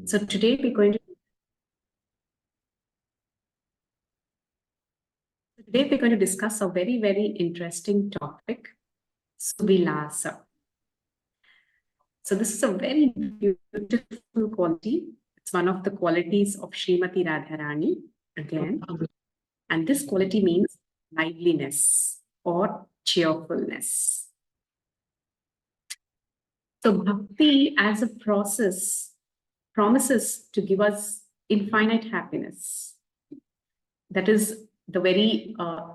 So today we're going to discuss a very, very interesting topic, Suvilasa. So this is a very beautiful quality. It's one of the qualities of Srimati Radharani again. And this quality means liveliness or cheerfulness. So Bhakti as a process promises to give us infinite happiness. That is the very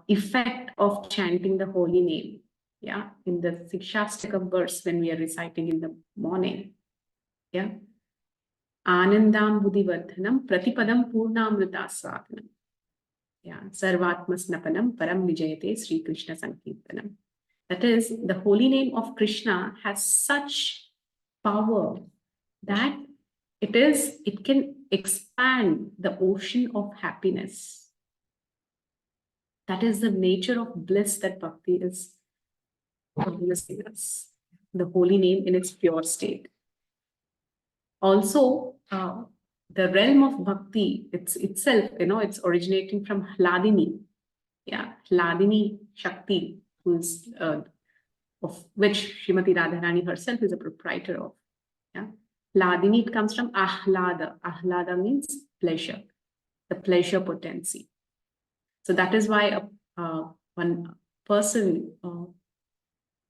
effect of chanting the holy name. Yeah, in the Sikshastakam verse when we are reciting in the morning. Yeah. Anandam buddhivardhanam pratipadam purnamrita swaganam. Yeah. Sarvatmasnapanam param vijayate Sri Krishna Sankirtanam. That is, the holy name of Krishna has such power that it can expand the ocean of happiness. That is the nature of bliss that Bhakti is promising us. The holy name in its pure state. Also, the realm of Bhakti, it's itself, it's originating from Hladini. Yeah, Hladini Shakti, who's of which Srimati Radharani herself is a proprietor of. Yeah, Hladini, it comes from Ahlada. Ahlada means pleasure, the pleasure potency. So that is why one person,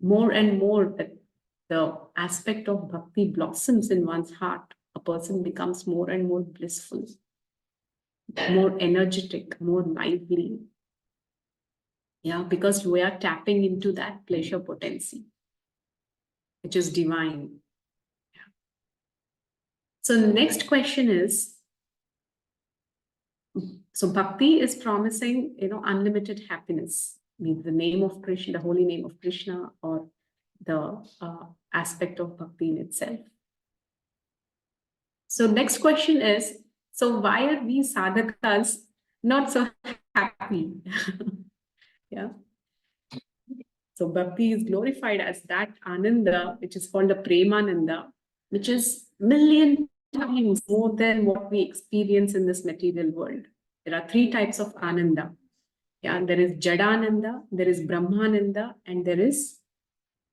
more and more, that the aspect of bhakti blossoms in one's heart, a person becomes more and more blissful, more energetic, more lively. Yeah, because we are tapping into that pleasure potency, which is divine. Yeah. So the next question is, so bhakti is promising, unlimited happiness, means the name of Krishna, the holy name of Krishna, or the aspect of bhakti in itself. So next question is, so why are we sadhakas not so happy? Yeah. So bhakti is glorified as that ananda, which is called the premananda, which is million times more than what we experience in this material world. There are three types of ananda. Yeah, there is jadananda, there is brahmananda, and there is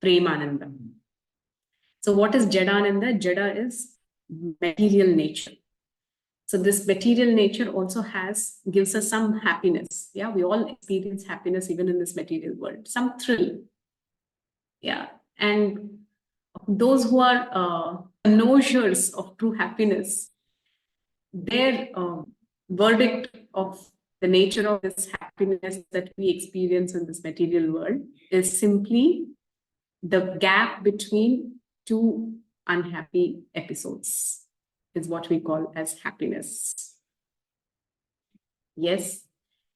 premananda. So what is jadananda? Jada is material nature. So this material nature also gives us some happiness. Yeah, we all experience happiness even in this material world, some thrill. Yeah, and those who are connoisseurs of true happiness, their verdict of the nature of this happiness that we experience in this material world is simply the gap between two unhappy episodes, is what we call as happiness. Yes,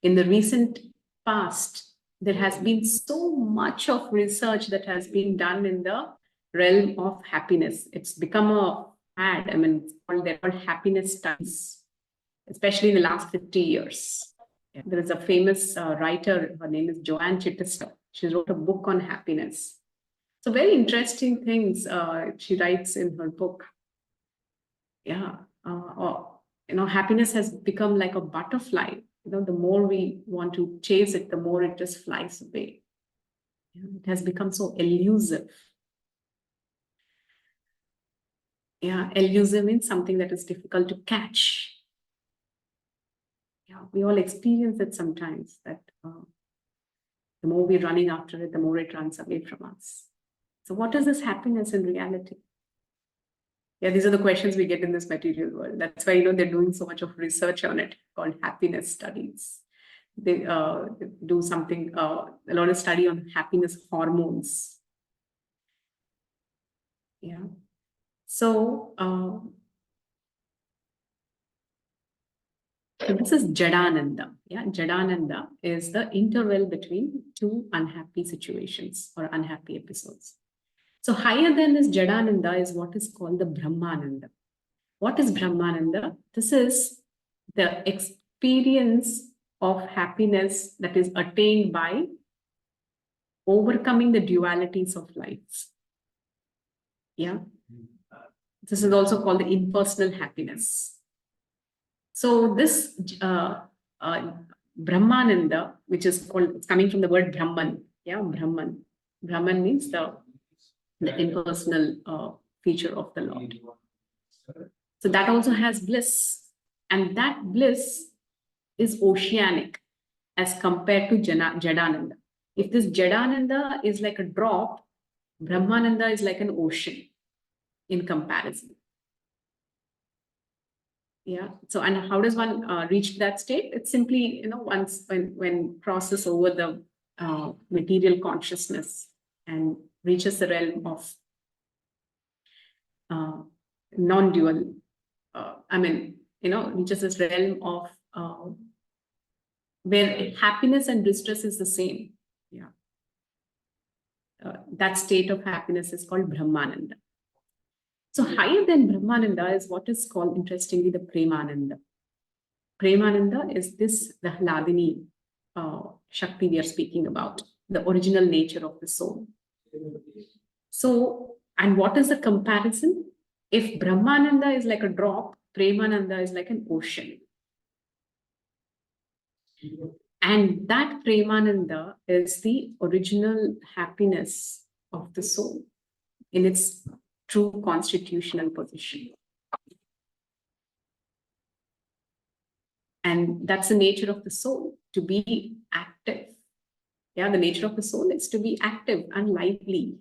in the recent past, there has been so much of research that has been done in the realm of happiness. It's become a fad. I mean, they're called happiness studies, especially in the last 50 years. Yeah. There is a famous writer, her name is Joanne Chittister. She wrote a book on happiness. So very interesting things she writes in her book. Yeah, happiness has become like a butterfly. The more we want to chase it, the more it just flies away. It has become so elusive. Yeah, elusive means something that is difficult to catch. Yeah, we all experience it sometimes, that the more we're running after it, the more it runs away from us. So what is this happiness in reality? Yeah, these are the questions we get in this material world. That's why, they're doing so much of research on it, called happiness studies. They do something, a lot of study on happiness hormones. Yeah. So this is Jadananda. Yeah, Jadananda is the interval between two unhappy situations or unhappy episodes. So higher than this Jadananda is what is called the Brahmananda. What is Brahmananda? This is the experience of happiness that is attained by overcoming the dualities of life. Yeah. This is also called the impersonal happiness. So this Brahmananda, which is called, it's coming from the word Brahman. Yeah, Brahman. Brahman means the impersonal feature of the Lord. So that also has bliss. And that bliss is oceanic as compared to Jadananda. If this Jadananda is like a drop, Brahmananda is like an ocean in comparison. Yeah. So, and how does one reach that state? It's simply, once when crosses over the material consciousness and reaches the realm of non-dual. Reaches this realm of where happiness and distress is the same. Yeah. That state of happiness is called Brahmananda. So higher than Brahmananda is what is called, interestingly, the Premananda. Premananda is this, the Hladini Shakti we are speaking about, the original nature of the soul. So, and what is the comparison? If Brahmananda is like a drop, Premananda is like an ocean. And that Premananda is the original happiness of the soul in its true constitutional position. And that's the nature of the soul, to be active. Yeah, the nature of the soul is to be active and lively.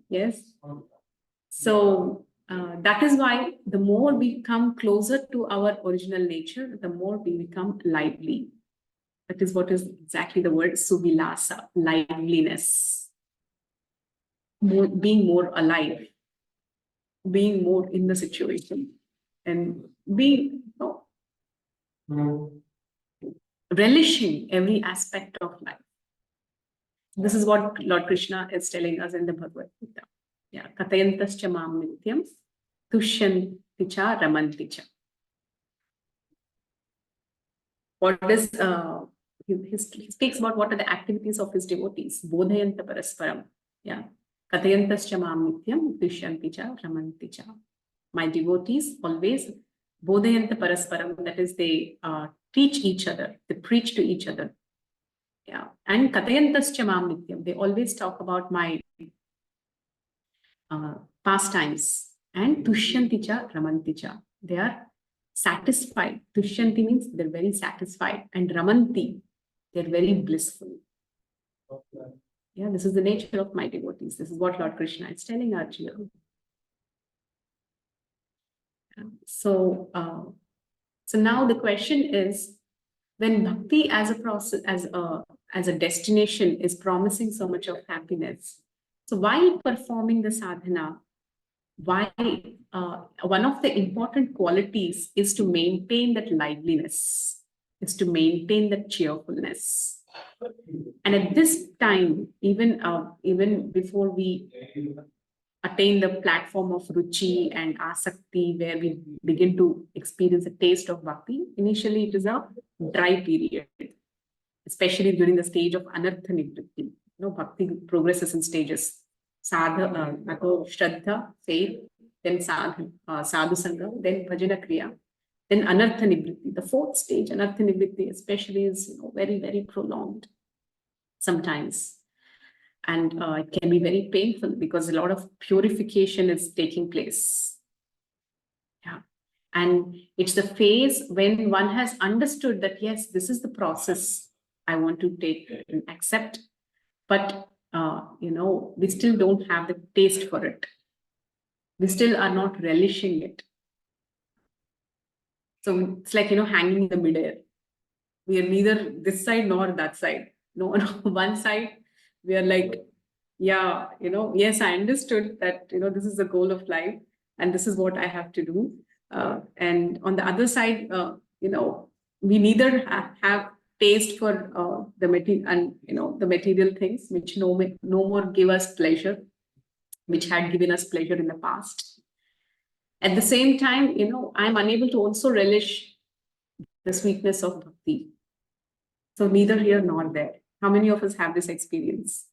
Yes. So that is why the more we come closer to our original nature, the more we become lively. That is what is exactly the word Suvilasa, liveliness. Being more alive, being more in the situation, and being relishing every aspect of life. This is what Lord Krishna is telling us in the Bhagavad Gita. Yeah, Katayantascha mam nityam tushyanti cha ramanti cha. What is he speaks about what are the activities of his devotees. Bodhayanta parasparam. Yeah. Katayantascha mam nityam tushyanti cha ramanti cha. My devotees always bodhayanta parasparam, that is, they teach each other, they preach to each other. Yeah. And Katayantascha mam nityam, they always talk about my pastimes. And tushyanti cha ramanti cha, they are satisfied. Tushyanti means they're very satisfied, and ramanti, they're very blissful. Yeah, this is the nature of my devotees. This is what Lord Krishna is telling Arjuna. So now the question is, when bhakti as a process, as a destination is promising so much of happiness, so while performing the sadhana, why one of the important qualities is to maintain that liveliness, is to maintain that cheerfulness. And at this time, even before we attain the platform of ruchi and asakti, where we begin to experience a taste of bhakti, initially it is a dry period, especially during the stage of anartha nivritti. Bhakti progresses in stages. Shraddha, faith, then sadhu sangha, then bhajana kriya, then anartha nivritti. The fourth stage, anartha nivritti, especially, is very, very prolonged sometimes. And it can be very painful because a lot of purification is taking place. Yeah. And it's the phase when one has understood that, yes, this is the process I want to take and accept. But we still don't have the taste for it. We still are not relishing it. So it's like, hanging in the midair. We are neither this side nor that side. No, one side, we are like, yeah, yes, I understood that, this is the goal of life and this is what I have to do. And on the other side, we neither have taste for the material and the material things which no more give us pleasure, which had given us pleasure in the past. At the same time, I'm unable to also relish the sweetness of bhakti. So neither here nor there. How many of us have this experience?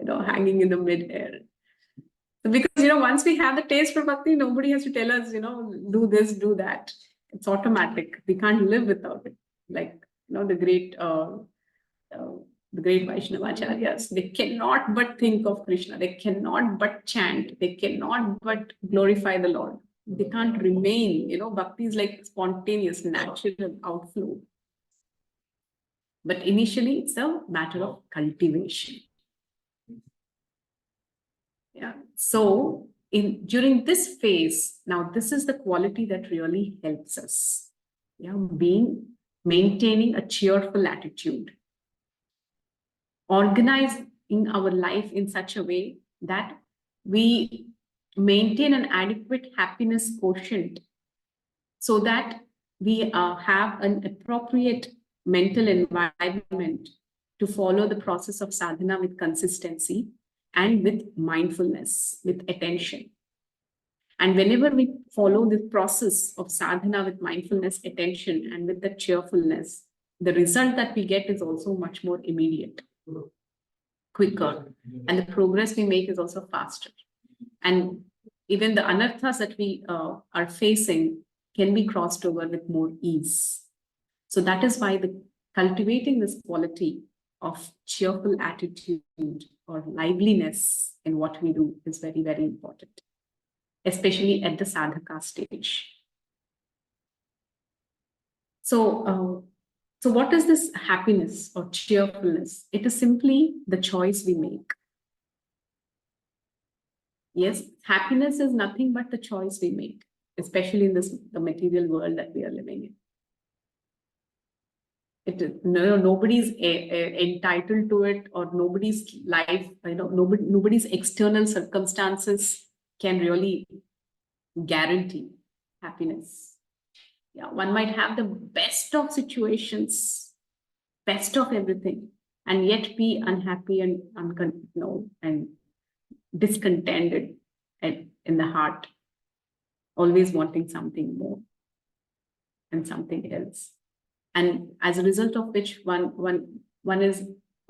Hanging in the mid-air. Because, once we have the taste for bhakti, nobody has to tell us, do this, do that. It's automatic. We can't live without it. Like, the great Vaishnavacharyas, they cannot but think of Krishna. They cannot but chant. They cannot but glorify the Lord. They can't remain, bhakti is like spontaneous, natural outflow. But initially, it's a matter of cultivation. Yeah. So during this phase, now this is the quality that really helps us. Yeah, maintaining a cheerful attitude, organizing our life in such a way that we maintain an adequate happiness quotient, so that we have an appropriate mental environment to follow the process of sadhana with consistency and with mindfulness, with attention. And whenever we follow this process of sadhana with mindfulness, attention, and with the cheerfulness, the result that we get is also much more immediate, quicker, and the progress we make is also faster. And even the anarthas that we are facing can be crossed over with more ease. So that is why cultivating this quality of cheerful attitude or liveliness in what we do is very, very important, especially at the sadhaka stage. So what is this happiness or cheerfulness? It is simply the choice we make. Yes, happiness is nothing but the choice we make, especially in the material world that we are living in. Nobody's entitled to it, or nobody's life, nobody's external circumstances can really guarantee happiness. Yeah, one might have the best of situations, best of everything, and yet be unhappy and and discontented in the heart, always wanting something more and something else. And as a result of which one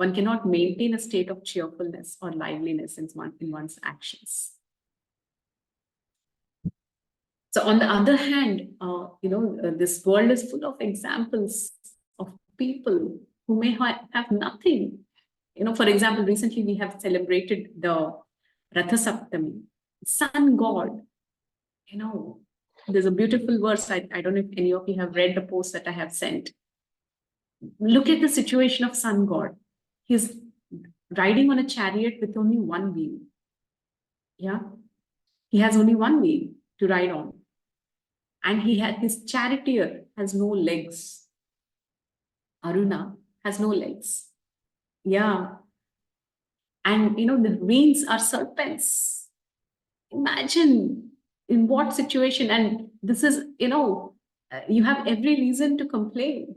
cannot maintain a state of cheerfulness or liveliness in one's actions. So on the other hand, this world is full of examples of people who may have nothing. For example, recently we have celebrated the Ratha Saptami, sun god. There's a beautiful verse. I don't know if any of you have read the post that I have sent. Look at the situation of sun god. He's riding on a chariot with only one wheel. Yeah, he has only one wheel to ride on, and his charioteer has no legs. Aruna has no legs. Yeah, and the reins are serpents. Imagine in what situation, and this is, you have every reason to complain.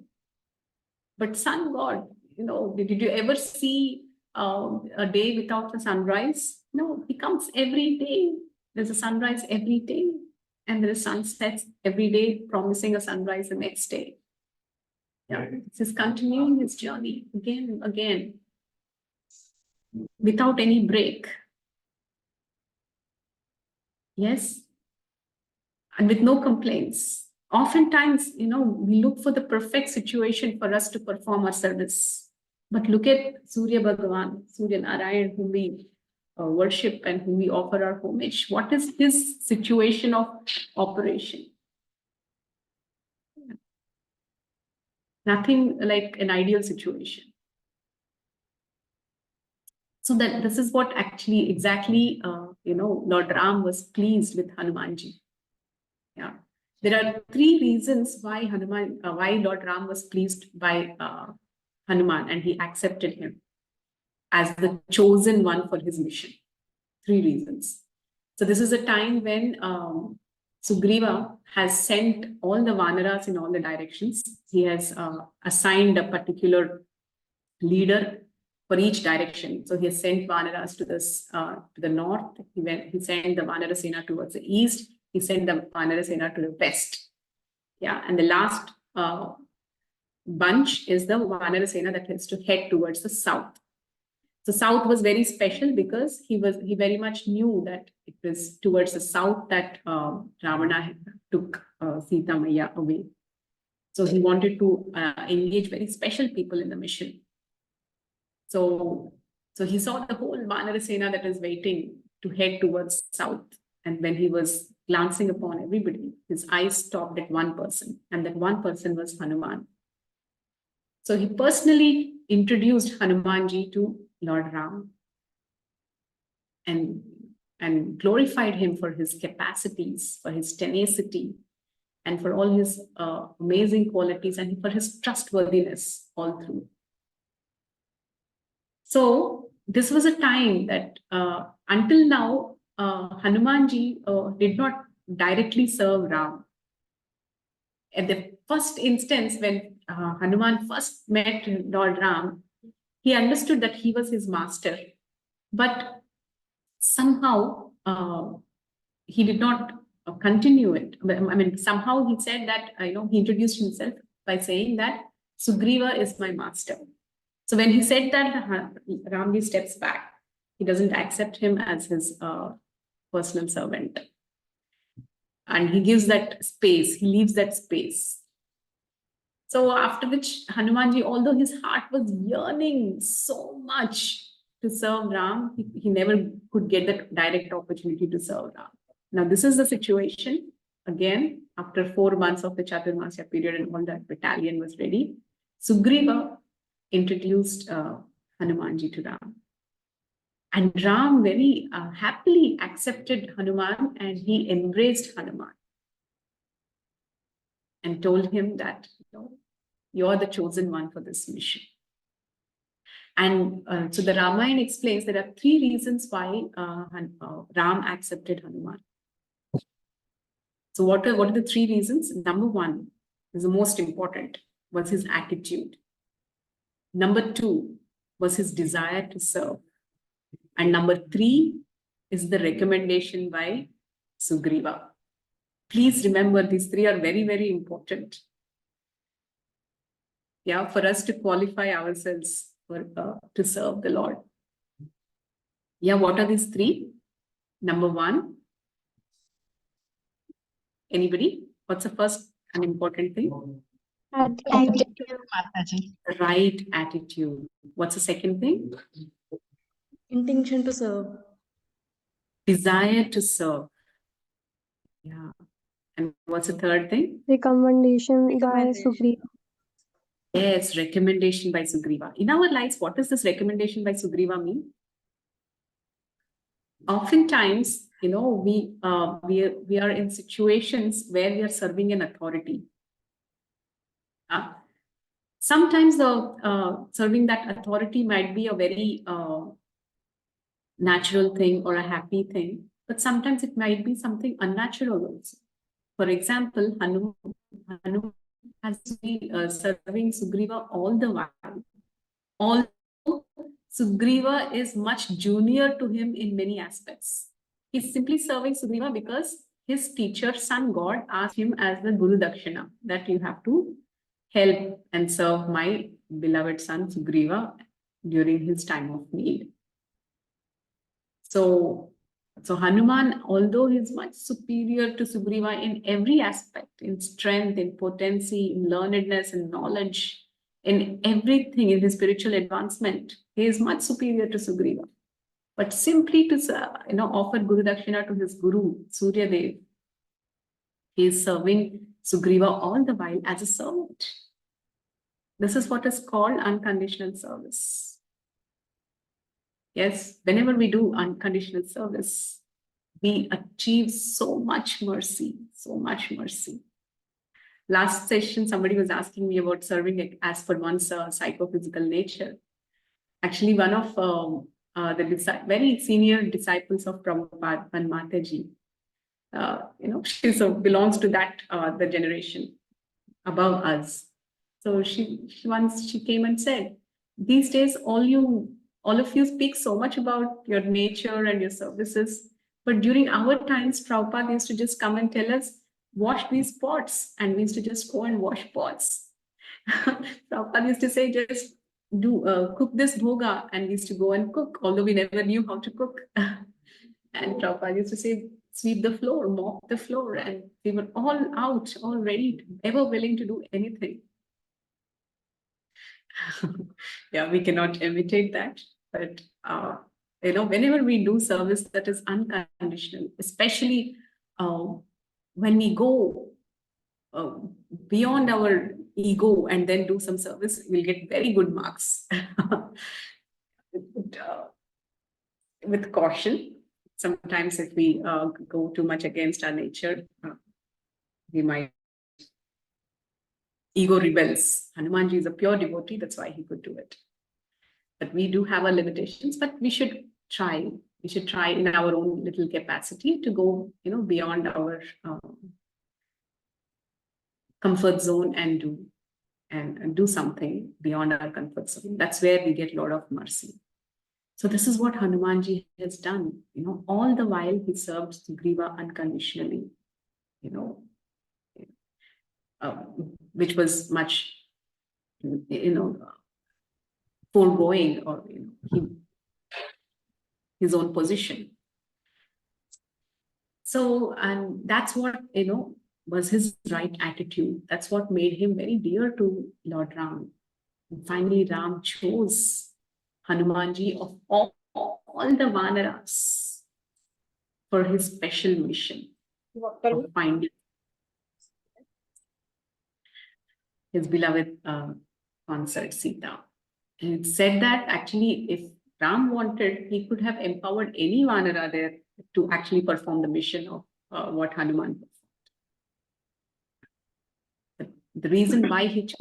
But sun god, did you ever see a day without a sunrise? No, it comes every day. There's a sunrise every day, and there is sunsets every day, promising a sunrise the next day. Yeah, this is continuing his journey again and again, without any break. Yes, and with no complaints. Oftentimes, we look for the perfect situation for us to perform our service. But look at Surya Bhagavan, Surya Narayan, whom we worship and whom we offer our homage. What is his situation of operation? Nothing like an ideal situation. So that this is what actually exactly, Lord Ram was pleased with Hanumanji. Yeah. There are three reasons why Lord Ram was pleased by Hanuman, and he accepted him as the chosen one for his mission. Three reasons. So this is a time when Sugriva has sent all the Vanaras in all the directions. He has assigned a particular leader for each direction. So he has sent Vanaras to the north. He sent the Vanara Sena towards the east. He sent the Vanara Sena to the west. Yeah, and the last bunch is the Vanara Sena that has to head towards the south. So south was very special because he very much knew that it was towards the south that Ravana took Sita Maya away. So he wanted to engage very special people in the mission. So he saw the whole Vanarasena that is waiting to head towards south. And when he was glancing upon everybody, his eyes stopped at one person, and that one person was Hanuman. So he personally introduced Hanumanji to Lord Ram and glorified him for his capacities, for his tenacity, and for all his amazing qualities, and for his trustworthiness all through. So this was a time that until now, Hanumanji did not directly serve Ram. At the first instance, when Hanuman first met Lord Ram, he understood that he was his master, but somehow he did not continue it. I mean, somehow he said that, he introduced himself by saying that Sugriva is my master. So when he said that, Ramji steps back. He doesn't accept him as his personal servant. And he gives that space, he leaves that space. So after which Hanumanji, although his heart was yearning so much to serve Ram, he never could get the direct opportunity to serve Ram. Now this is the situation. Again, after 4 months of the Chaturmasya period and all that battalion was ready, Sugriva introduced Hanumanji to Ram. And Ram very happily accepted Hanuman, and he embraced Hanuman and told him that you're the chosen one for this mission. And so the Ramayana explains there are 3 reasons why Ram accepted Hanuman. So what are the 3 reasons? Number 1 is the most important, was his attitude. Number 2 was his desire to serve. And number 3 is the recommendation by Sugriva. Please remember, these 3 are very, very important. Yeah, for us to qualify ourselves to serve the Lord. Yeah, what are these 3? Number 1. Anybody? What's the first and important thing? Attitude. Right attitude. What's the second thing? Intention to serve. Desire to serve. Yeah. And what's the third thing? Recommendation by Sugriva. Yes, recommendation by Sugriva. In our lives, what does this recommendation by Sugriva mean? Oftentimes, we are in situations where we are serving an authority. Sometimes serving that authority might be a very natural thing or a happy thing, but sometimes it might be something unnatural also. For example, Hanuman has been serving Sugriva all the while. Although Sugriva is much junior to him in many aspects. He's simply serving Sugriva because his teacher, sun god, asked him as the Guru Dakshina that you have to help and serve my beloved son Sugriva during his time of need. So Hanuman, although he's much superior to Sugriva in every aspect, in strength, in potency, in learnedness, in knowledge, in everything, in his spiritual advancement, he is much superior to Sugriva. But simply to offer Guru Dakshina to his Guru, Surya Dev, he is serving Sugriva all the while as a servant. This is what is called unconditional service. Yes, whenever we do unconditional service, we achieve so much mercy, so much mercy. Last session, somebody was asking me about serving as per one's psychophysical nature. Actually, one of the very senior disciples of Prabhupada, Van Mataji, she belongs to that the generation above us. So once she came and said, these days all of you speak so much about your nature and your services, but during our times, Prabhupada used to just come and tell us, wash these pots, and we used to just go and wash pots. Prabhupada used to say, just cook this bhoga, and we used to go and cook, although we never knew how to cook. And Prabhupada used to say, sweep the floor, mop the floor, and we were all out, all ready, ever willing to do anything. Yeah, we cannot imitate that, but whenever we do service that is unconditional, especially when we go beyond our ego and then do some service, we'll get very good marks. With caution. Sometimes if we go too much against our nature, we might. Ego rebels. Hanumanji is a pure devotee, that's why he could do it. But we do have our limitations, but we should try. We should try in our own little capacity to go, beyond our comfort zone and do something beyond our comfort zone. That's where we get a lot of mercy. So this is what Hanumanji has done. All the while he served Sugriva unconditionally. Which was much, foregoing or his own position. So, and that's what was his right attitude. That's what made him very dear to Lord Ram. And finally, Ram chose Hanumanji of all the Vanaras for his special mission of finding his beloved consort Sita. And it said that actually, if Ram wanted, he could have empowered any Vanara there to actually perform the mission of what Hanuman performed. But the reason why he chose,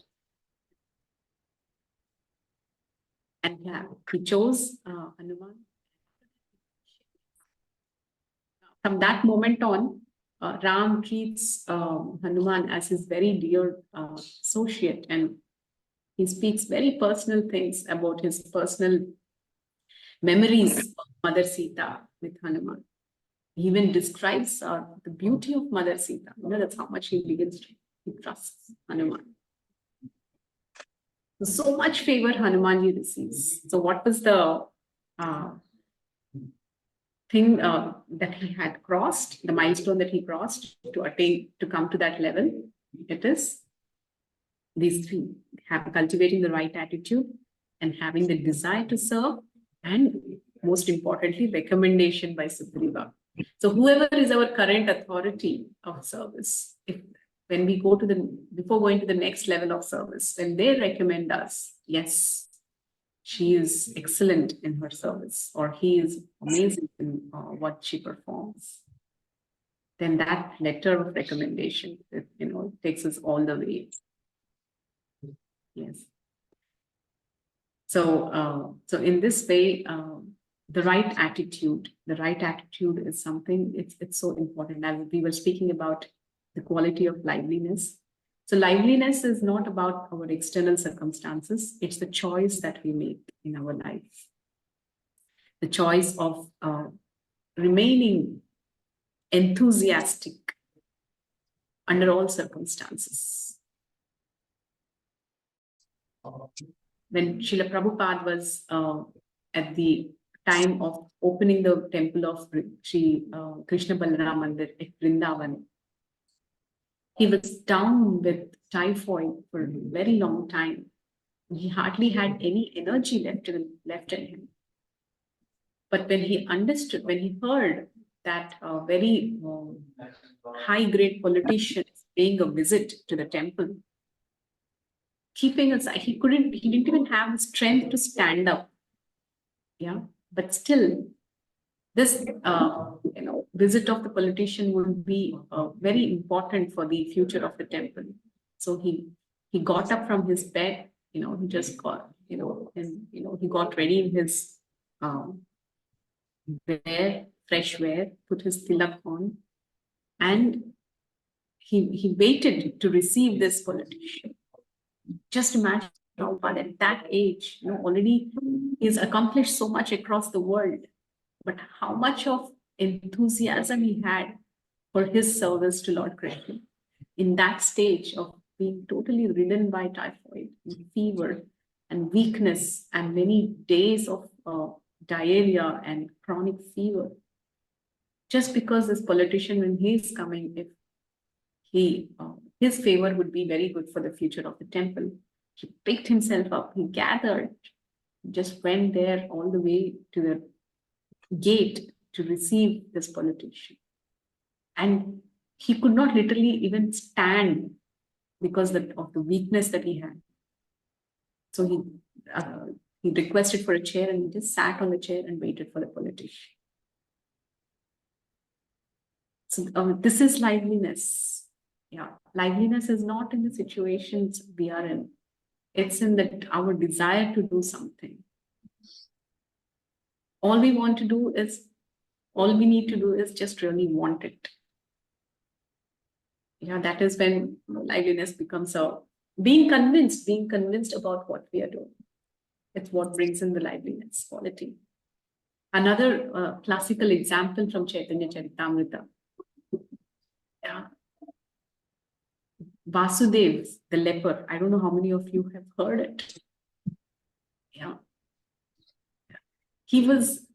and yeah, he chose Hanuman. From that moment on, Ram treats Hanuman as his very dear associate, and he speaks very personal things about his personal memories of Mother Sita with Hanuman. He even describes the beauty of Mother Sita. That's how much he begins to trust Hanuman. So much favor Hanumanji receives. So what was the thing that he had crossed, the milestone that he crossed to attain, to come to that level? It is these three: cultivating the right attitude and having the desire to serve, and most importantly, recommendation by Sugriva. So whoever is our current authority of service, when we go to before going to the next level of service, when they recommend us, yes, she is excellent in her service, or he is amazing in what she performs, then that letter of recommendation, takes us all the way. Yes. So, so in this way, the right attitude is something, it's so important. As we were speaking about the quality of liveliness. So liveliness is not about our external circumstances. It's the choice that we make in our life. The choice of remaining enthusiastic under all circumstances. When Srila Prabhupada was at the time of opening the temple of Sri Krishna Balaram Mandir at Vrindavan, he was down with typhoid for a very long time. He hardly had any energy left in him. But when he understood, when he heard that a very high-grade politician is paying a visit to the temple, keeping aside, he didn't even have the strength to stand up. Yeah, but still, this visit of the politician would be very important for the future of the temple. So he got up from his bed, he just got, he got ready in his fresh wear, put his tilak on, and he waited to receive this politician. Just imagine Prabhupada at that age, already he's accomplished so much across the world, but how much of enthusiasm he had for his service to Lord Krishna in that stage of being totally ridden by typhoid, fever, and weakness and many days of diarrhea and chronic fever. Just because this politician, when he's coming, if his favor would be very good for the future of the temple, he picked himself up, he gathered, just went there all the way to the gate to receive this politician. And he could not literally even stand because of the weakness that he had. So he requested for a chair and he just sat on the chair and waited for the politician. So this is liveliness. Yeah, liveliness is not in the situations we are in. It's in our desire to do something. All we need to do is just really want it. Yeah, that is when liveliness becomes being convinced about what we are doing. It's what brings in the liveliness quality. Another classical example from Chaitanya Charitamrita. Yeah. Vasudev, the leper. I don't know how many of you have heard it. Yeah. He was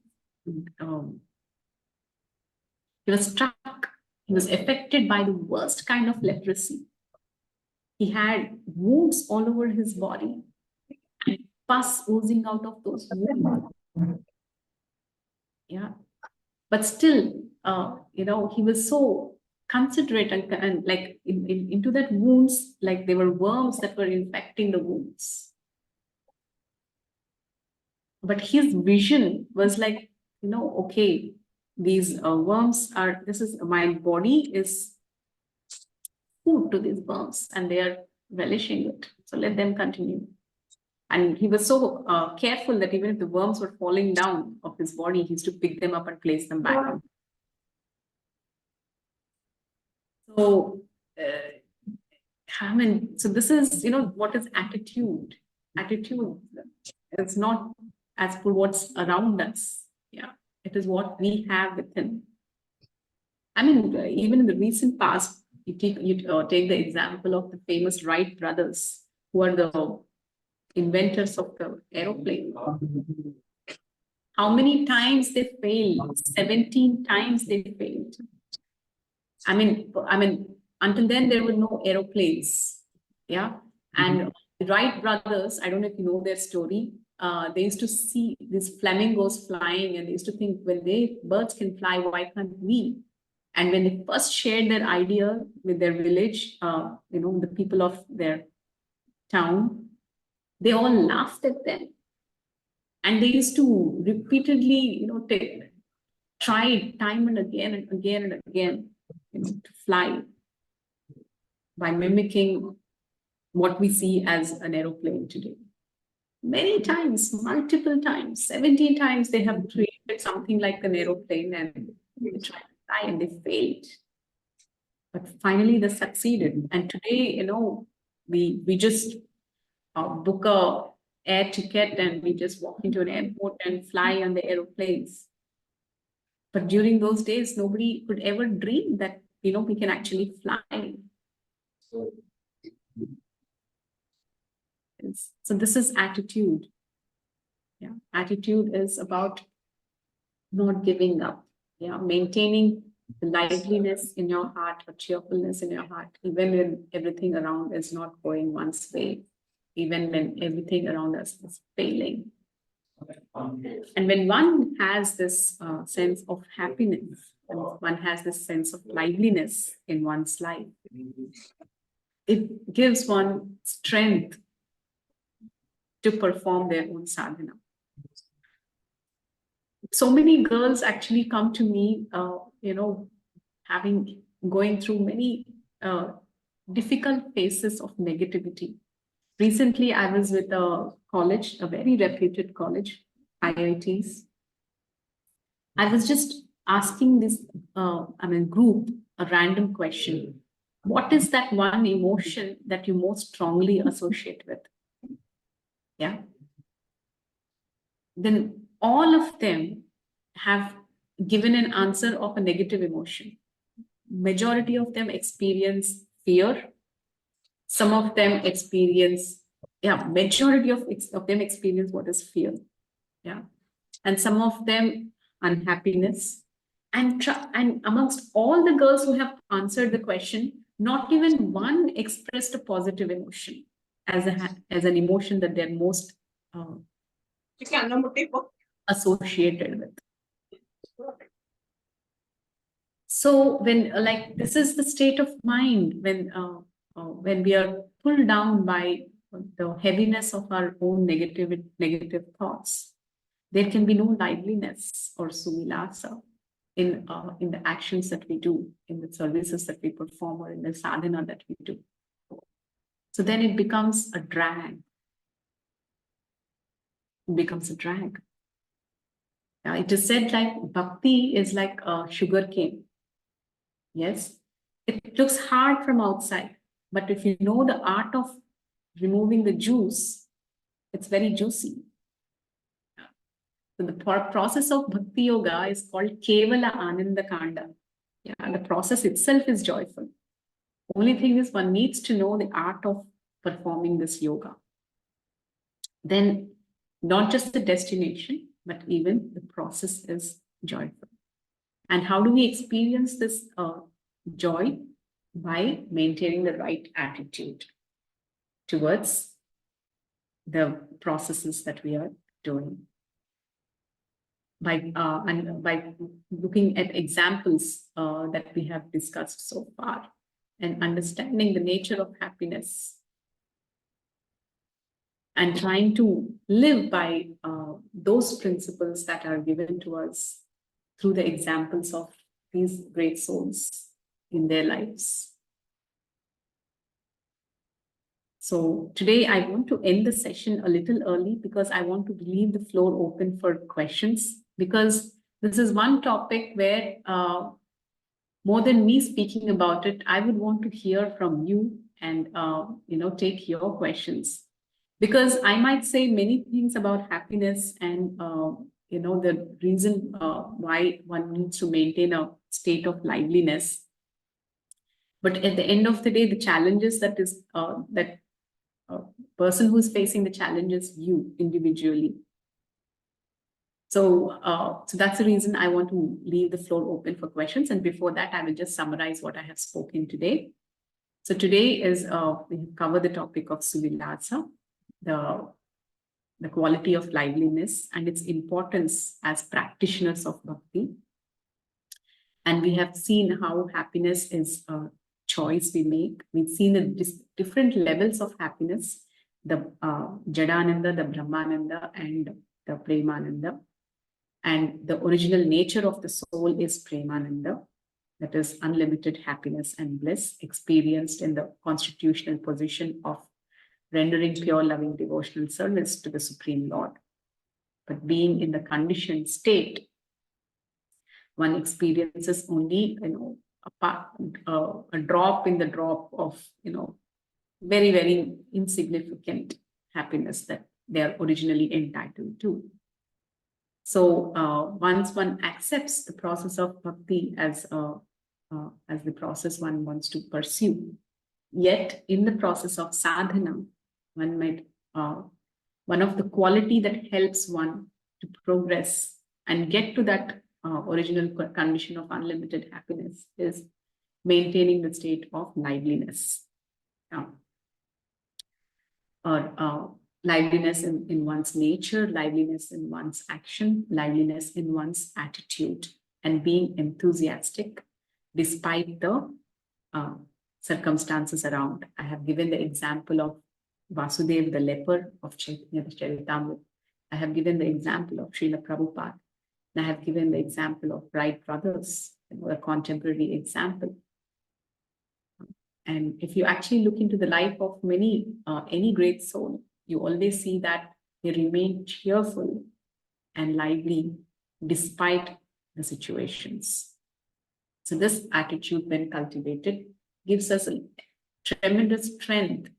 struck. He was affected by the worst kind of leprosy. He had wounds all over his body and pus oozing out of those wounds. Yeah. But still, he was so considerate and like into that wounds, like there were worms that were infecting the wounds. But his vision was like, okay, these worms my body is food to these worms and they are relishing it. So let them continue. And he was so careful that even if the worms were falling down of his body, he used to pick them up and place them back on. So, so this is, what is attitude? Attitude is not as per what's around us. Yeah, it is what we have within. I mean, even in the recent past, you take the example of the famous Wright brothers, who are the inventors of the aeroplane. How many times they failed? 17 times they failed. I mean, until then there were no aeroplanes. Yeah. And the Wright brothers, I don't know if you know their story. They used to see these flamingos flying and they used to think, when birds can fly, why can't we? And when they first shared their idea with their village, the people of their town, they all laughed at them. And they used to repeatedly, try time and again and again and again, to fly by mimicking what we see as an aeroplane today. Many times, multiple times, 17 times they have created something like an aeroplane and they tried to fly and they failed. But finally they succeeded. And today, we just book a air ticket and we just walk into an airport and fly on the aeroplanes. But during those days, nobody could ever dream that, we can actually fly. So this is attitude. Yeah, attitude is about not giving up. Yeah, maintaining the liveliness in your heart or cheerfulness in your heart, even when everything around is not going one's way, even when everything around us is failing. And when one has this sense of happiness, and one has this sense of liveliness in one's life, it gives one strength to perform their own sadhana. So many girls actually come to me, going through many difficult phases of negativity. Recently, I was with a college, a very reputed college, IITs. I was just asking this group a random question. What is that one emotion that you most strongly associate with? Yeah. Then all of them have given an answer of a negative emotion. Majority of them experience fear. Some of them experience majority of them experience what is fear. Yeah. And some of them unhappiness. And amongst all the girls who have answered the question, not even one expressed a positive emotion as an emotion that they're most associated with. So when this is the state of mind when we are pulled down by the heaviness of our own negative thoughts, there can be no liveliness or suvilasa in the actions that we do, in the services that we perform, or in the sadhana that we do. So then it becomes a drag. It becomes a drag. It is said like bhakti is like a sugar cane. Yes, it looks hard from outside, but if you know the art of removing the juice, it's very juicy. So the process of bhakti yoga is called kevala ananda kanda. The process itself is joyful. Only thing is one needs to know the art of performing this yoga. Then not just the destination, but even the process is joyful. And how do we experience this joy? By maintaining the right attitude towards the processes that we are doing. By looking at examples that we have discussed so far, and understanding the nature of happiness, and trying to live by those principles that are given to us through the examples of these great souls in their lives. So today I want to end the session a little early because I want to leave the floor open for questions, because this is one topic where more than me speaking about it, I would want to hear from you and take your questions, because I might say many things about happiness and the reason why one needs to maintain a state of liveliness. But at the end of the day, the challenges that person who is facing the challenges, you individually. So that's the reason I want to leave the floor open for questions. And before that, I will just summarize what I have spoken today. So today is we cover the topic of Suvilasa, the quality of liveliness and its importance as practitioners of bhakti. And we have seen how happiness is a choice we make. We've seen the different levels of happiness, the Jadananda, the Brahmananda, and the Premananda. And the original nature of the soul is Premananda, that is unlimited happiness and bliss experienced in the constitutional position of rendering pure loving devotional service to the Supreme Lord. But being in the conditioned state, one experiences only, a drop in the drop of, very, very insignificant happiness that they are originally entitled to. So once one accepts the process of bhakti as the process one wants to pursue, yet in the process of sadhana, one might one of the quality that helps one to progress and get to that original condition of unlimited happiness is maintaining the state of liveliness. Or liveliness in one's nature, liveliness in one's action, liveliness in one's attitude, and being enthusiastic despite the circumstances around. I have given the example of Vasudev, the leper of Chaitanya Charitamrita. I have given the example of Srila Prabhupada. And I have given the example of Wright brothers, a contemporary example. And if you actually look into the life of any great soul, you always see that they remain cheerful and lively despite the situations. So this attitude, when cultivated, gives us a tremendous strength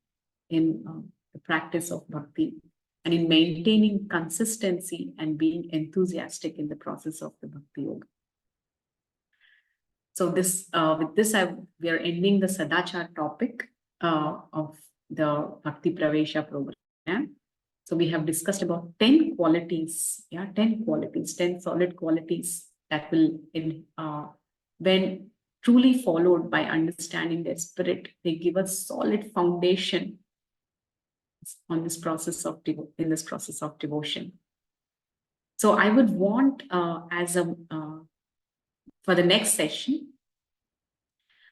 in the practice of bhakti and in maintaining consistency and being enthusiastic in the process of the bhakti yoga. So with this, we are ending the Sadachar topic of the Bhakti Pravesa program. So we have discussed about 10 qualities, 10 qualities, 10 solid qualities that will, when truly followed by understanding their spirit, they give us solid foundation on this process of devotion. So I would want, for the next session,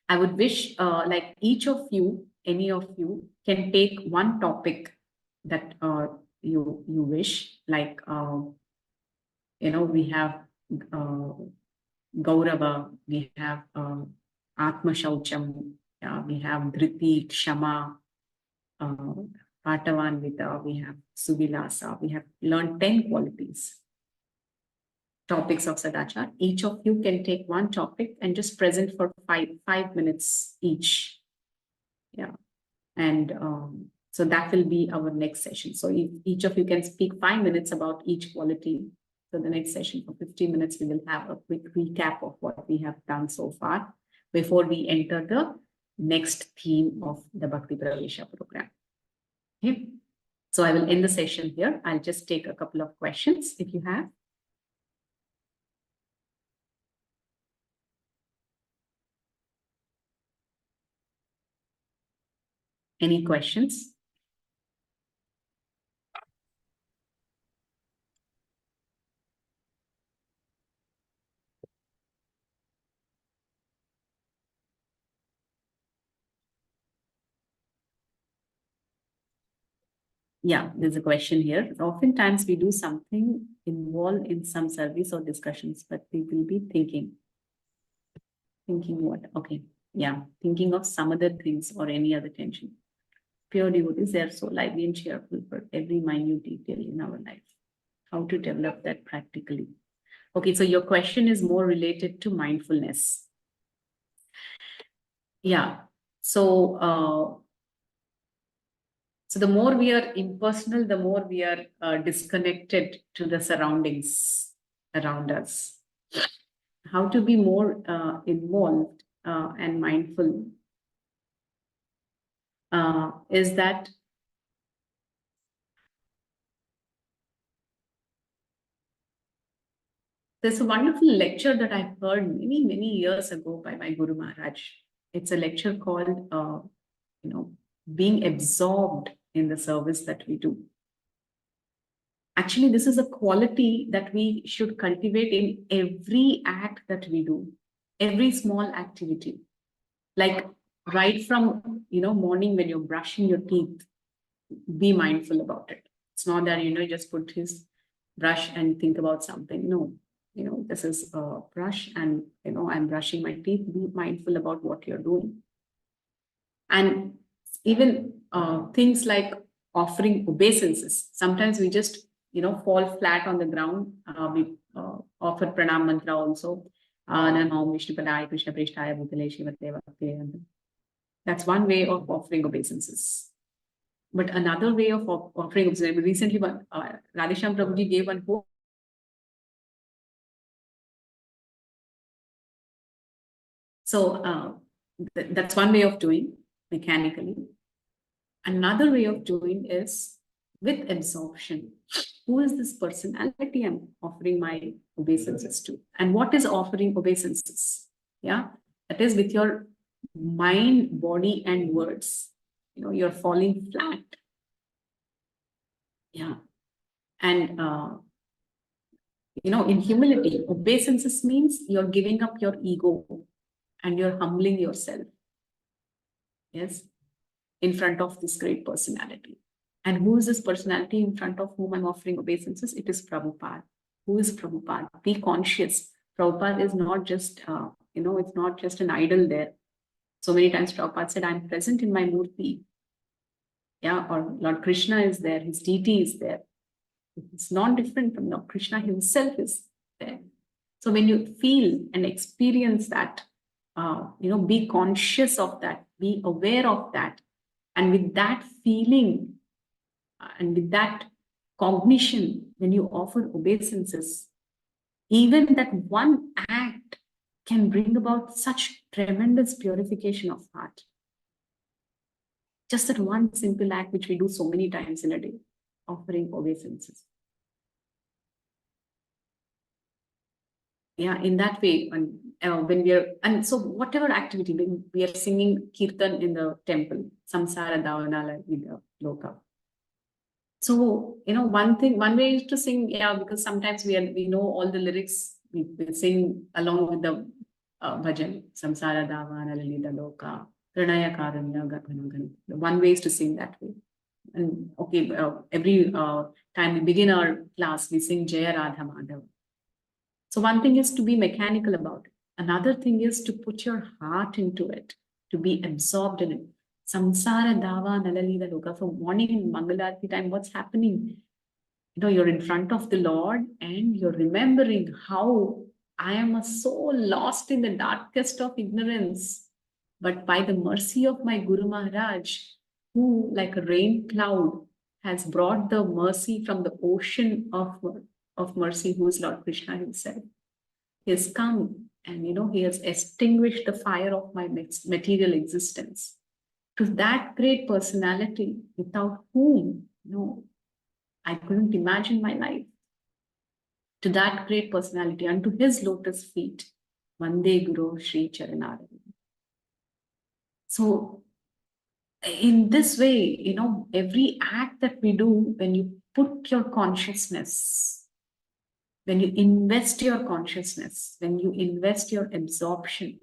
I would wish like each of you, any of you, can take one topic that you wish, like we have Gaurava, we have Atma Shaucham, we have Dhriti, Kshama, Patavanvita, we have Suvilasa. We have learned 10 qualities, topics of Sadachar. Each of you can take one topic and just present for five minutes each. Yeah. And so that will be our next session. So if each of you can speak 5 minutes about each quality, so the next session for 15 minutes, we will have a quick recap of what we have done so far before we enter the next theme of the Bhakti Pravesa program. Okay. So I will end the session here. I'll just take a couple of questions if you have. Any questions? Yeah, there's a question here. Oftentimes we do something involved in some service or discussions, but we will be thinking what? Okay. Yeah. Thinking of some other things or any other tension. Pure devotees, they are so lively and cheerful for every minute detail in our life. How to develop that practically? Okay, so your question is more related to mindfulness. Yeah. So, so the more we are impersonal, the more we are disconnected to the surroundings around us. How to be more involved and mindful is that there's a wonderful lecture that I heard many years ago by my Guru Maharaj. It's a lecture called, being absorbed in the service that we do. Actually, this is a quality that we should cultivate in every act that we do, every small activity. Like right from, morning when you're brushing your teeth, be mindful about it. It's not that, just put his brush and think about something. No, this is a brush and, I'm brushing my teeth. Be mindful about what you're doing. And even things like offering obeisances. Sometimes we just, fall flat on the ground. We offer pranam mantra also. That's one way of offering obeisances. But another way of offering obeisances, recently, Radhesham Prabhuji gave one quote. So that's one way of doing mechanically. Another way of doing is with absorption. Who is this personality I'm offering my obeisances to? And what is offering obeisances? Yeah, that is with your mind, body, and words. You're falling flat. Yeah. And, in humility, obeisances means you're giving up your ego and you're humbling yourself. Yes. In front of this great personality. And who is this personality in front of whom I'm offering obeisances? It is Prabhupada. Who is Prabhupada? Be conscious. Prabhupada is not just, it's not just an idol there. So many times Prabhupada said, I'm present in my murti. Yeah, or Lord Krishna is there, his deity is there. It's not different from Lord Krishna himself is there. So when you feel and experience that, be conscious of that, be aware of that. And with that feeling and with that cognition, when you offer obeisances, even that one act can bring about such tremendous purification of heart. Just that one simple act which we do so many times in a day, offering obeisances. Yeah, in that way, when we are, and so whatever activity, when we are singing kirtan in the temple, samsara davanala in the loka. So, one way is to sing, because sometimes we know all the lyrics, we sing along with the bhajan, samsara davanala lida loka, pranaya karanya garbhanagana. One way is to sing that way. And okay, every time we begin our class, we sing Jaya Radha Madhava. So one thing is to be mechanical about it. Another thing is to put your heart into it, to be absorbed in it. Samsara dava nalalila loka. So morning in Mangalarti time, what's happening? You're in front of the Lord and you're remembering how I am so lost in the darkest of ignorance. But by the mercy of my Guru Maharaj, who like a rain cloud has brought the mercy from the ocean of mercy, who is Lord Krishna himself. He has come and, he has extinguished the fire of my material existence. To that great personality, without whom, I couldn't imagine my life. To that great personality, unto his lotus feet, Vande Guru Shri Charanaravinda. So, in this way, every act that we do, when you put your consciousness, when you invest your consciousness, when you invest your absorption,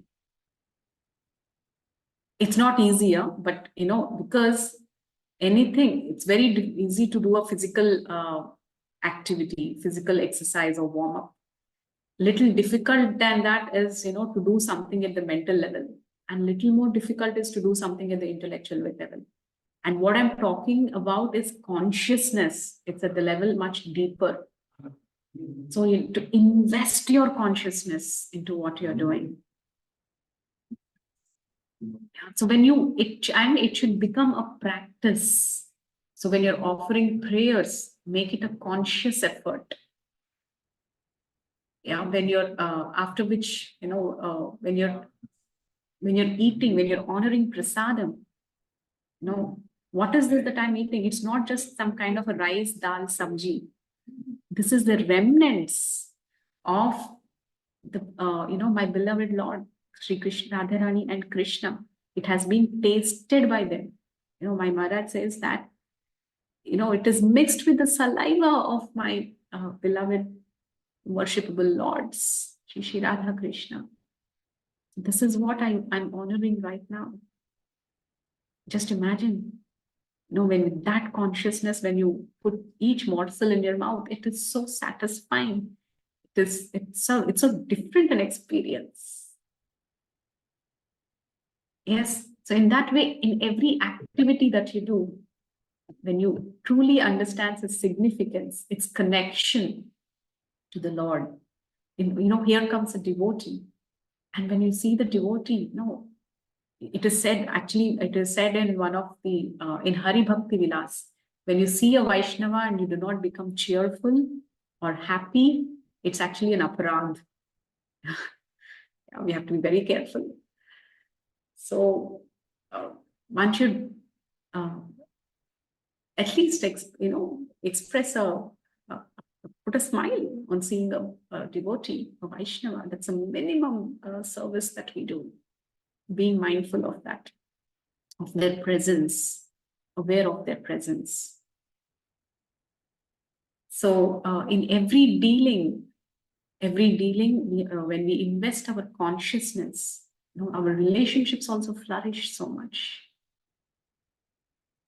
it's not easier, but because it's very easy to do a physical activity, physical exercise or warm up. Little difficult than that is, to do something at the mental level, and little more difficult is to do something at the intellectual level. And what I'm talking about is consciousness. It's at the level much deeper. So you have to invest your consciousness into what you're doing. So when it should become a practice. So when you're offering prayers, make it a conscious effort. Yeah, when you're after which, when you're eating, when you're honoring prasadam, what is this that I'm eating? It's not just some kind of a rice, dal, sabji. This is the remnants of the, my beloved Lord, Sri Krishna, Radharani and Krishna. It has been tasted by them. My Maharaj says that, it is mixed with the saliva of my beloved worshipable lords, Shri Radha Krishna. This is what I'm honoring right now. Just imagine, when that consciousness, when you put each morsel in your mouth, it is so satisfying. It's so different an experience. Yes. So in that way, in every activity that you do, when you truly understand its significance, its connection to the Lord, here comes a devotee. And when you see the devotee, it is said in one of the, in Hari Bhakti Vilas, when you see a Vaishnava and you do not become cheerful or happy, it's actually an aparadh. We have to be very careful. So one should at least express put a smile on seeing a devotee, a Vaishnava. That's a minimum service that we do. Being mindful of that, of their presence, aware of their presence. So in every dealing, when we invest our consciousness, our relationships also flourish so much.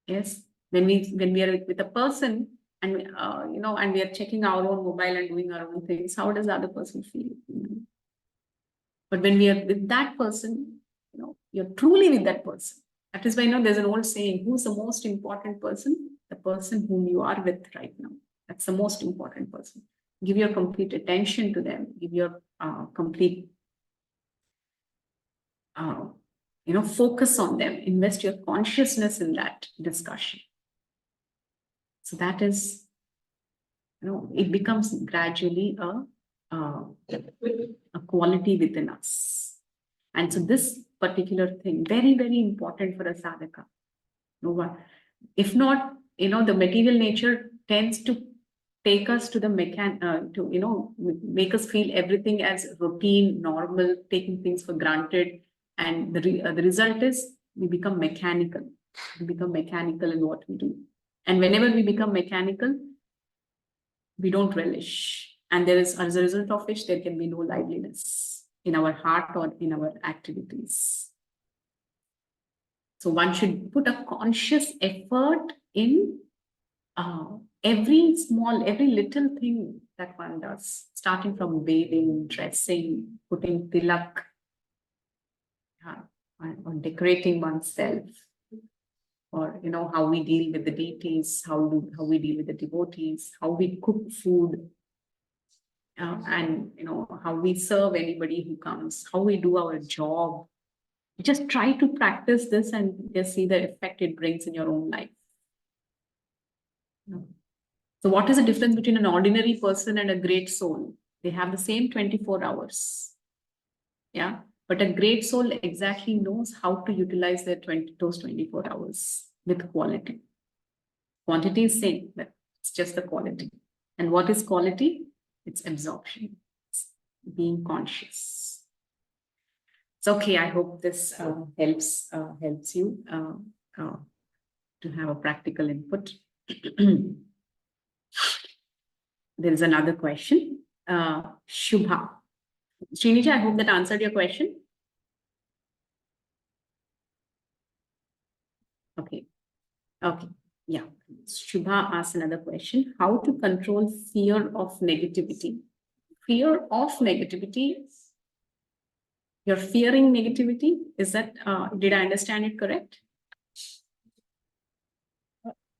Yes, when we are with a person and and we are checking our own mobile and doing our own things, how does the other person feel? But when we are with that person, you're truly with that person. That is why there's an old saying: who's the most important person? The person whom you are with right now. That's the most important person. Give your complete attention to them. Give your complete focus on them. Invest your consciousness in that discussion. So that is, it becomes gradually a quality within us. And so this particular thing, very, very important for a sadhaka. No one. If not, the material nature tends to take us to the make us feel everything as routine, normal, taking things for granted. And the result is we become mechanical. We become mechanical in what we do. And whenever we become mechanical, we don't relish. And there is, as a result of which, there can be no liveliness in our heart or in our activities. So one should put a conscious effort in every little thing that one does, starting from bathing, dressing, putting tilak, or decorating oneself, or how we deal with the deities, how we deal with the devotees, how we cook food, and how we serve anybody who comes, how we do our job. Just try to practice this and just see the effect it brings in your own life. So what is the difference between an ordinary person and a great soul? They have the same 24 hours. Yeah. But a great soul exactly knows how to utilize those 24 hours with quality. Quantity is same, but it's just the quality. And what is quality? It's absorption. It's being conscious. So, okay, I hope this helps you to have a practical input. There is another question. Shubha. Srinija, I hope that answered your question. Okay. Okay. Yeah. Shubha asked another question. How to control fear of negativity? Fear of negativity. You're fearing negativity? Is that, did I understand it correct?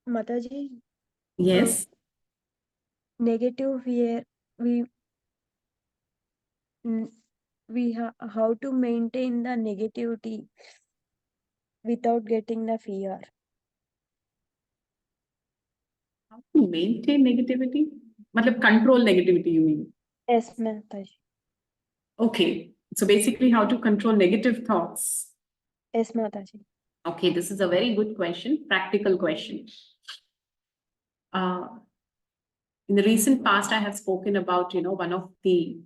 Mataji, Yes. negative fear, how to maintain the negativity without getting the fear. How to maintain negativity? Matlab control negativity, you mean? Yes, Mataji. Okay. So basically, how to control negative thoughts? Yes, Mataji. Okay, this is a very good question, practical question. In the recent past, I have spoken about, one of the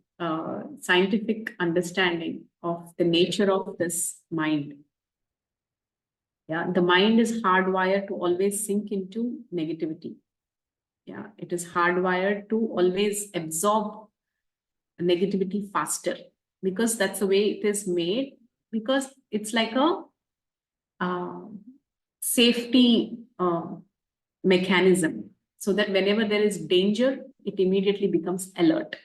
scientific understanding of the nature of this mind. Yeah, the mind is hardwired to always sink into negativity. Yeah, it is hardwired to always absorb negativity faster because that's the way it is made. Because it's like a safety mechanism, so that whenever there is danger, it immediately becomes alert.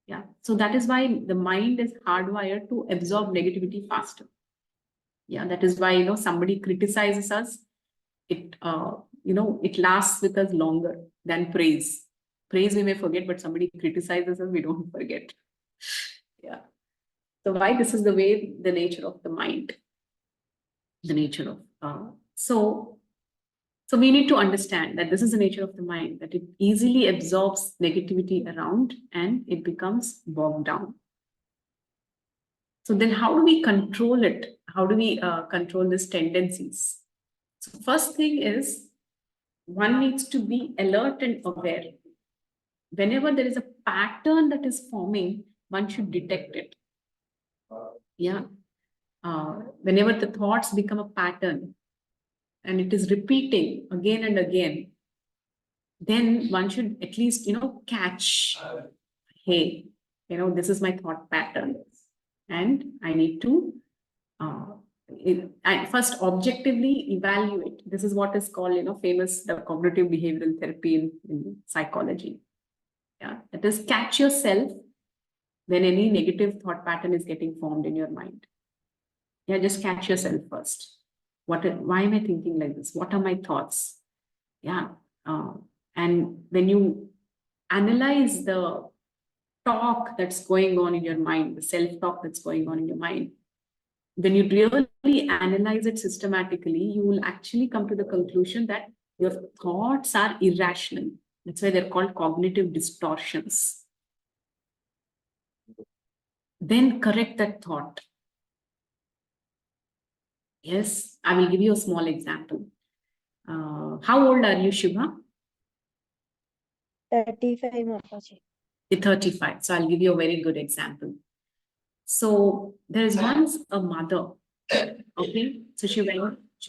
Yeah, so that is why the mind is hardwired to absorb negativity faster. Yeah, that is why somebody criticizes us, it it lasts with us longer than praise. Praise we may forget, but somebody criticizes us, we don't forget. Yeah. So why this is the way, the nature of the mind, the nature of so we need to understand that this is the nature of the mind, that it easily absorbs negativity around and it becomes bogged down. So then how do we control it? How do we control these tendencies? So first thing is, one needs to be alert and aware. Whenever there is a pattern that is forming, one should detect it. Yeah. Whenever the thoughts become a pattern and it is repeating again and again, then one should at least, catch, hey, this is my thought pattern. And I need to I first objectively evaluate. This is what is called, famous the cognitive behavioral therapy in psychology. Yeah, that is, catch yourself when any negative thought pattern is getting formed in your mind. Yeah, just catch yourself first. Why am I thinking like this? What are my thoughts? Yeah, and when you analyze the talk that's going on in your mind, the self-talk that's going on in your mind, when you really analyze it systematically, you will actually come to the conclusion that your thoughts are irrational. That's why they're called cognitive distortions. Then correct that thought. Yes, I will give you a small example. How old are you, Shubha? 35, Mataji. 35. So I'll give you a very good example. So there is once a mother, okay? So she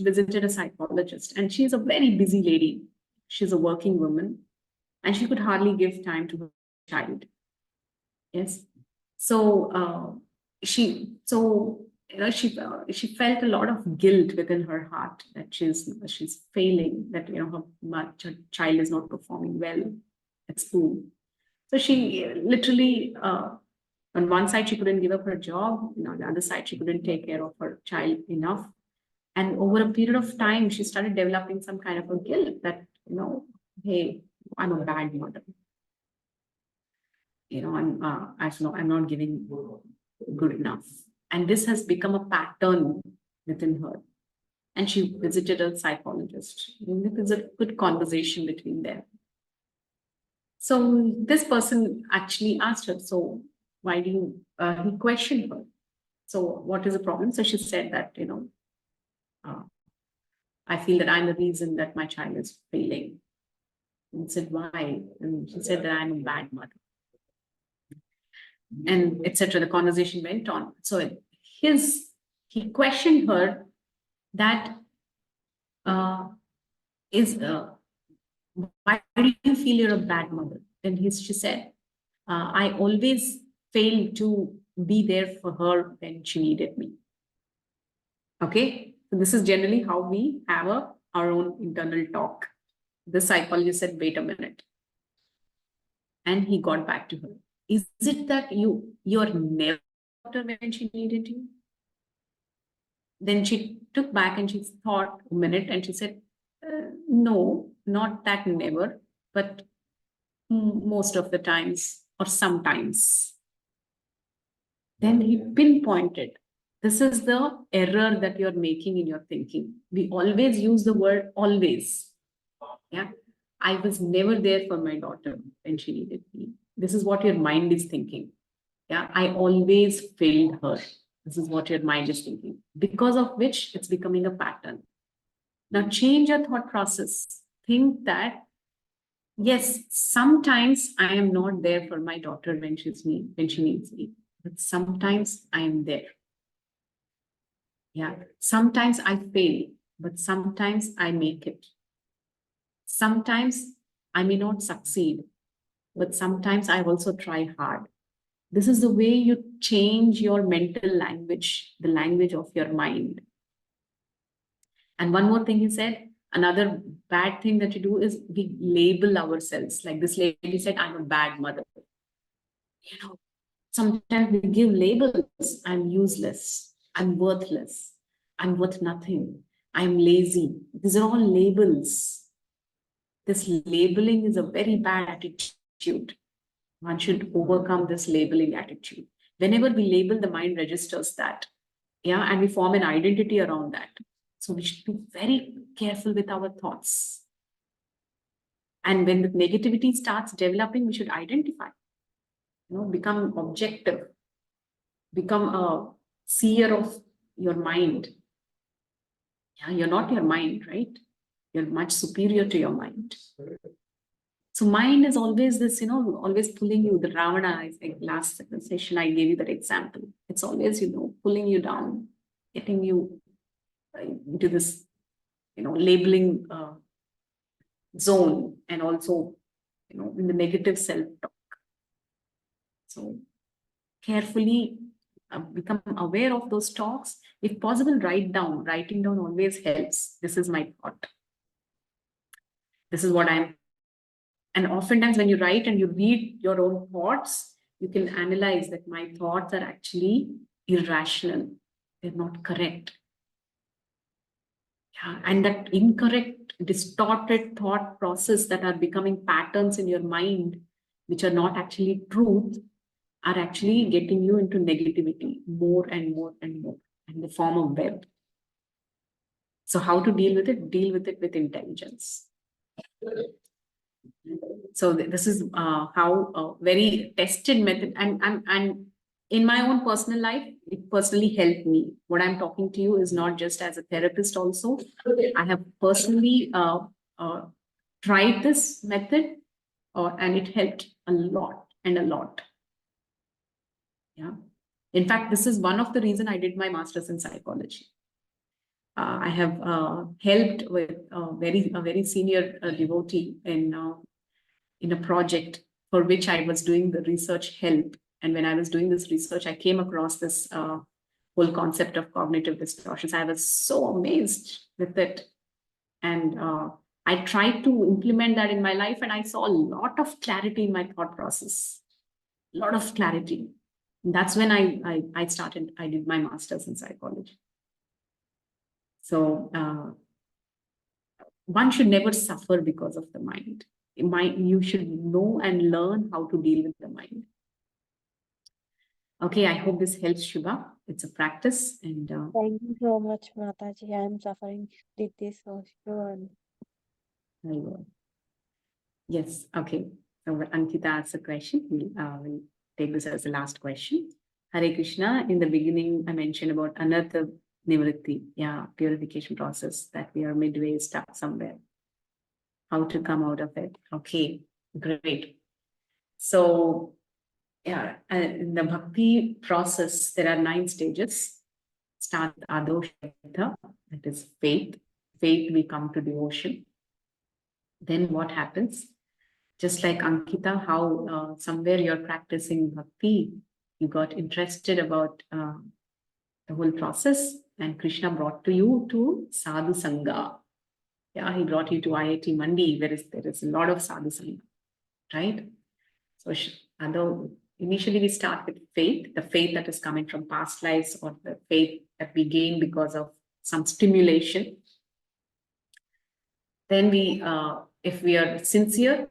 visited a psychologist, and she's a very busy lady. She's a working woman, and she could hardly give time to her child. Yes. So she felt a lot of guilt within her heart that she's failing, that her child is not performing well at school. So she literally on one side she couldn't give up her job, on the other side she couldn't take care of her child enough. And over a period of time, she started developing some kind of a guilt that, hey, I'm a bad mother. I'm not giving good enough. And this has become a pattern within her. And she visited a psychologist. There's a good conversation between them. So this person actually asked her, so why do you, he questioned her. So what is the problem? So she said that, I feel that I'm the reason that my child is failing. And he said, why? And she said that I'm a bad mother. And etc. The conversation went on. So he questioned her that why do you feel you're a bad mother? And she said, I always failed to be there for her when she needed me. Okay, so this is generally how we have our own internal talk. The psychologist said, wait a minute. And he got back to her. Is it that you're never when she needed you? Then she took back and she thought a minute and she said, no, not that never, but most of the times or sometimes. Then he pinpointed, this is the error that you're making in your thinking. We always use the word always. Yeah, I was never there for my daughter when she needed me. This is what your mind is thinking. Yeah, I always failed her. This is what your mind is thinking, because of which it's becoming a pattern. Now change your thought process. Think that, yes, sometimes I am not there for my daughter when she needs me, but sometimes I am there. Yeah, sometimes I fail, but sometimes I make it. Sometimes I may not succeed, but sometimes I also try hard. This is the way you change your mental language, the language of your mind. And one more thing he said, another bad thing that you do is we label ourselves. Like this lady said, I'm a bad mother. Sometimes we give labels. I'm useless. I'm worthless. I'm worth nothing. I'm lazy. These are all labels. This labeling is a very bad attitude. One should overcome this labeling attitude. Whenever we label, the mind registers that. Yeah, and we form an identity around that. So we should be very careful with our thoughts. And when the negativity starts developing, we should identify, become objective, become a seer of your mind. Yeah, you're not your mind, right? You're much superior to your mind. So mind is always this, always pulling you, the Ravana, I think last session I gave you that example. It's always, pulling you down, getting you into this, labeling zone, and also, in the negative self-talk. So carefully become aware of those talks. If possible, writing down always helps. This is my thought. This is what I'm. And oftentimes when you write and you read your own thoughts, you can analyze that my thoughts are actually irrational. They're not correct. Yeah, and that incorrect, distorted thought process that are becoming patterns in your mind, which are not actually truth, are actually getting you into negativity more and more and more in the form of web. So how to deal with it? Deal with it with intelligence. So this is how a very tested method, and in my own personal life, it personally helped me. What I'm talking to you is not just as a therapist also. I have personally tried this method and it helped a lot and a lot. Yeah. In fact, this is one of the reasons I did my master's in psychology. I have helped with a very senior devotee in a project for which I was doing the research help. And when I was doing this research, I came across this whole concept of cognitive distortions. I was so amazed with it. And I tried to implement that in my life, and I saw a lot of clarity in my thought process. A lot of clarity. And that's when I did my master's in psychology. So one should never suffer because of the mind. You should know and learn how to deal with the mind. Okay, I hope this helps, Shubha. It's a practice. And Thank you so much, Mataji. I am suffering with this also. very well. Yes, okay. So Ankita asked a question. We'll take this as the last question. Hare Krishna, in the beginning, I mentioned about anartha nivritti, purification process, that we are midway stuck somewhere. How to come out of it. Okay, great. So, in the Bhakti process, there are 9 stages. Start with adosha, that is faith. Faith, we come to devotion. Then what happens? Just like Ankita, how somewhere you're practicing Bhakti, you got interested about the whole process, and Krishna brought you to Sadhu Sangha. Yeah, he brought you to IIT Mandi, where there is a lot of Sadhu Sangha, right? So initially we start with faith, the faith that is coming from past lives, or the faith that we gain because of some stimulation. Then if we are sincere,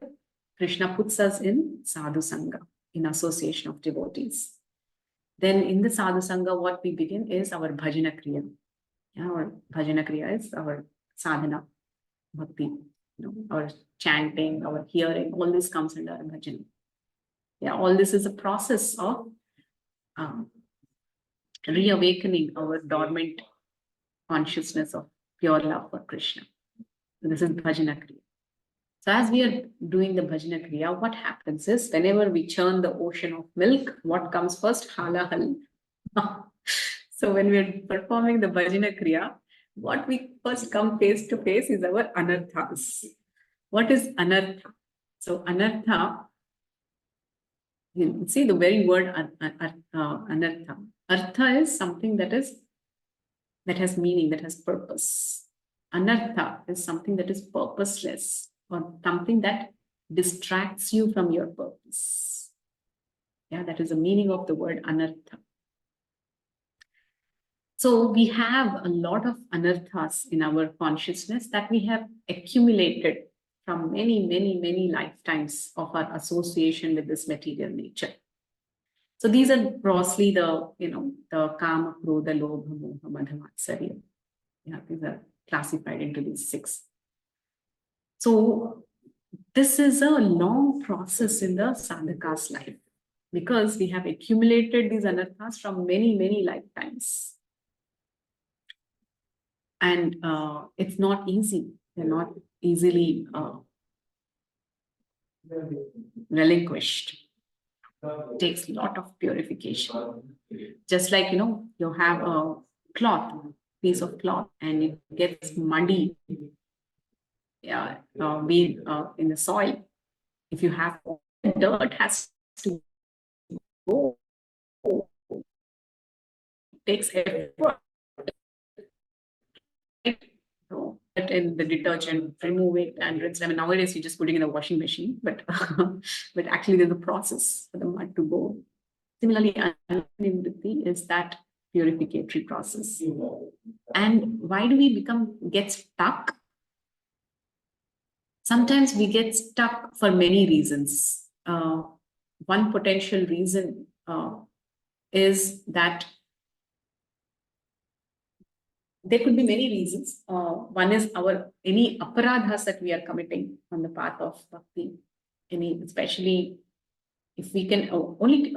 Krishna puts us in Sadhu Sangha, in association of devotees. Then in the Sadhu Sangha, what we begin is our Bhajana Kriya. Yeah, our Bhajana Kriya is our sadhana, Bhakti, our chanting, our hearing, all this comes under Bhajana. Yeah, all this is a process of reawakening our dormant consciousness of pure love for Krishna. So this is Bhajana Kriya. So as we are doing the Bhajana Kriya, what happens is, whenever we churn the ocean of milk, what comes first? Hala hal. So when we are performing the Bhajana Kriya, what we first come face to face is our anarthas. What is anartha? So anartha, you see the very word anartha. Artha is something that has meaning, that has purpose. Anartha is something that is purposeless, or something that distracts you from your purpose. Yeah, that is the meaning of the word anartha. So we have a lot of anarthas in our consciousness that we have accumulated from many lifetimes of our association with this material nature. So these are grossly the kama, krodha, lobha, moha, madha, matsarya. Yeah, these are classified into these 6. So this is a long process in the sadhaka's life, because we have accumulated these anarthas from many lifetimes. And it's not easy. They're not easily relinquished. It takes a lot of purification. Just like, you have a piece of cloth, and it gets muddy. Yeah, in the soil. If you have dirt, has to go. It takes effort. Put in the detergent, remove it, and rinse them. And nowadays, you're just putting in a washing machine, but but actually, there's a process for the mud to go. Similarly, anartha is that purificatory process. And why do we get stuck? Sometimes we get stuck for many reasons. One potential reason is that there could be many reasons. One is any aparadhas that we are committing on the path of bhakti. Especially if we can only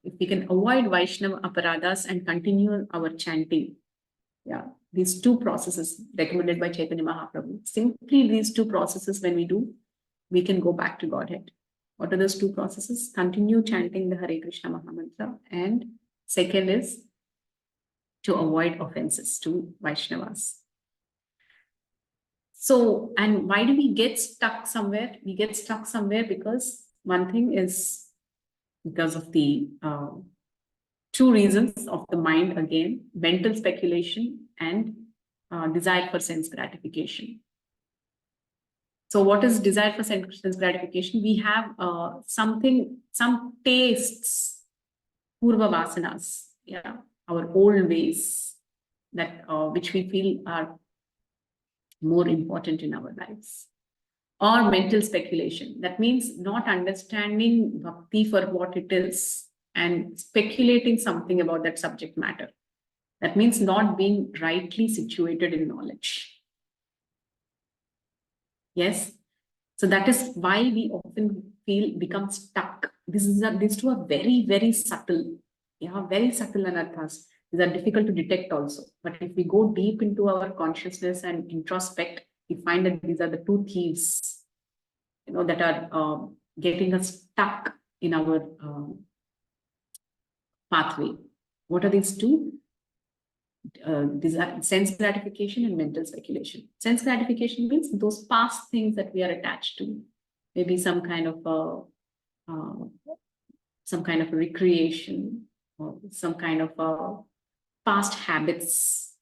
if we can avoid Vaishnava aparadas and continue our chanting, these two processes recommended by Chaitanya Mahaprabhu, simply these two processes when we do, we can go back to Godhead. What are those two processes? Continue chanting the Hare Krishna Mahamantra, and second is to avoid offenses to Vaishnavas. So, and why do we get stuck somewhere? We get stuck somewhere because one thing is because of the two reasons of the mind, again, mental speculation and desire for sense gratification. So what is desire for sense gratification? We have some tastes, purva vasanas, our old ways that which we feel are more important in our lives. Or mental speculation. That means not understanding bhakti for what it is and speculating something about that subject matter. That means not being rightly situated in knowledge. Yes. So that is why we often become stuck. These two are very, very subtle. Very subtle anarthas. These are difficult to detect also. But if we go deep into our consciousness and introspect, we find that these are the two thieves, that are getting us stuck in our pathway. What are these two? Sense gratification and mental speculation. Sense gratification means those past things that we are attached to, maybe some kind of recreation, or some kind of past habits.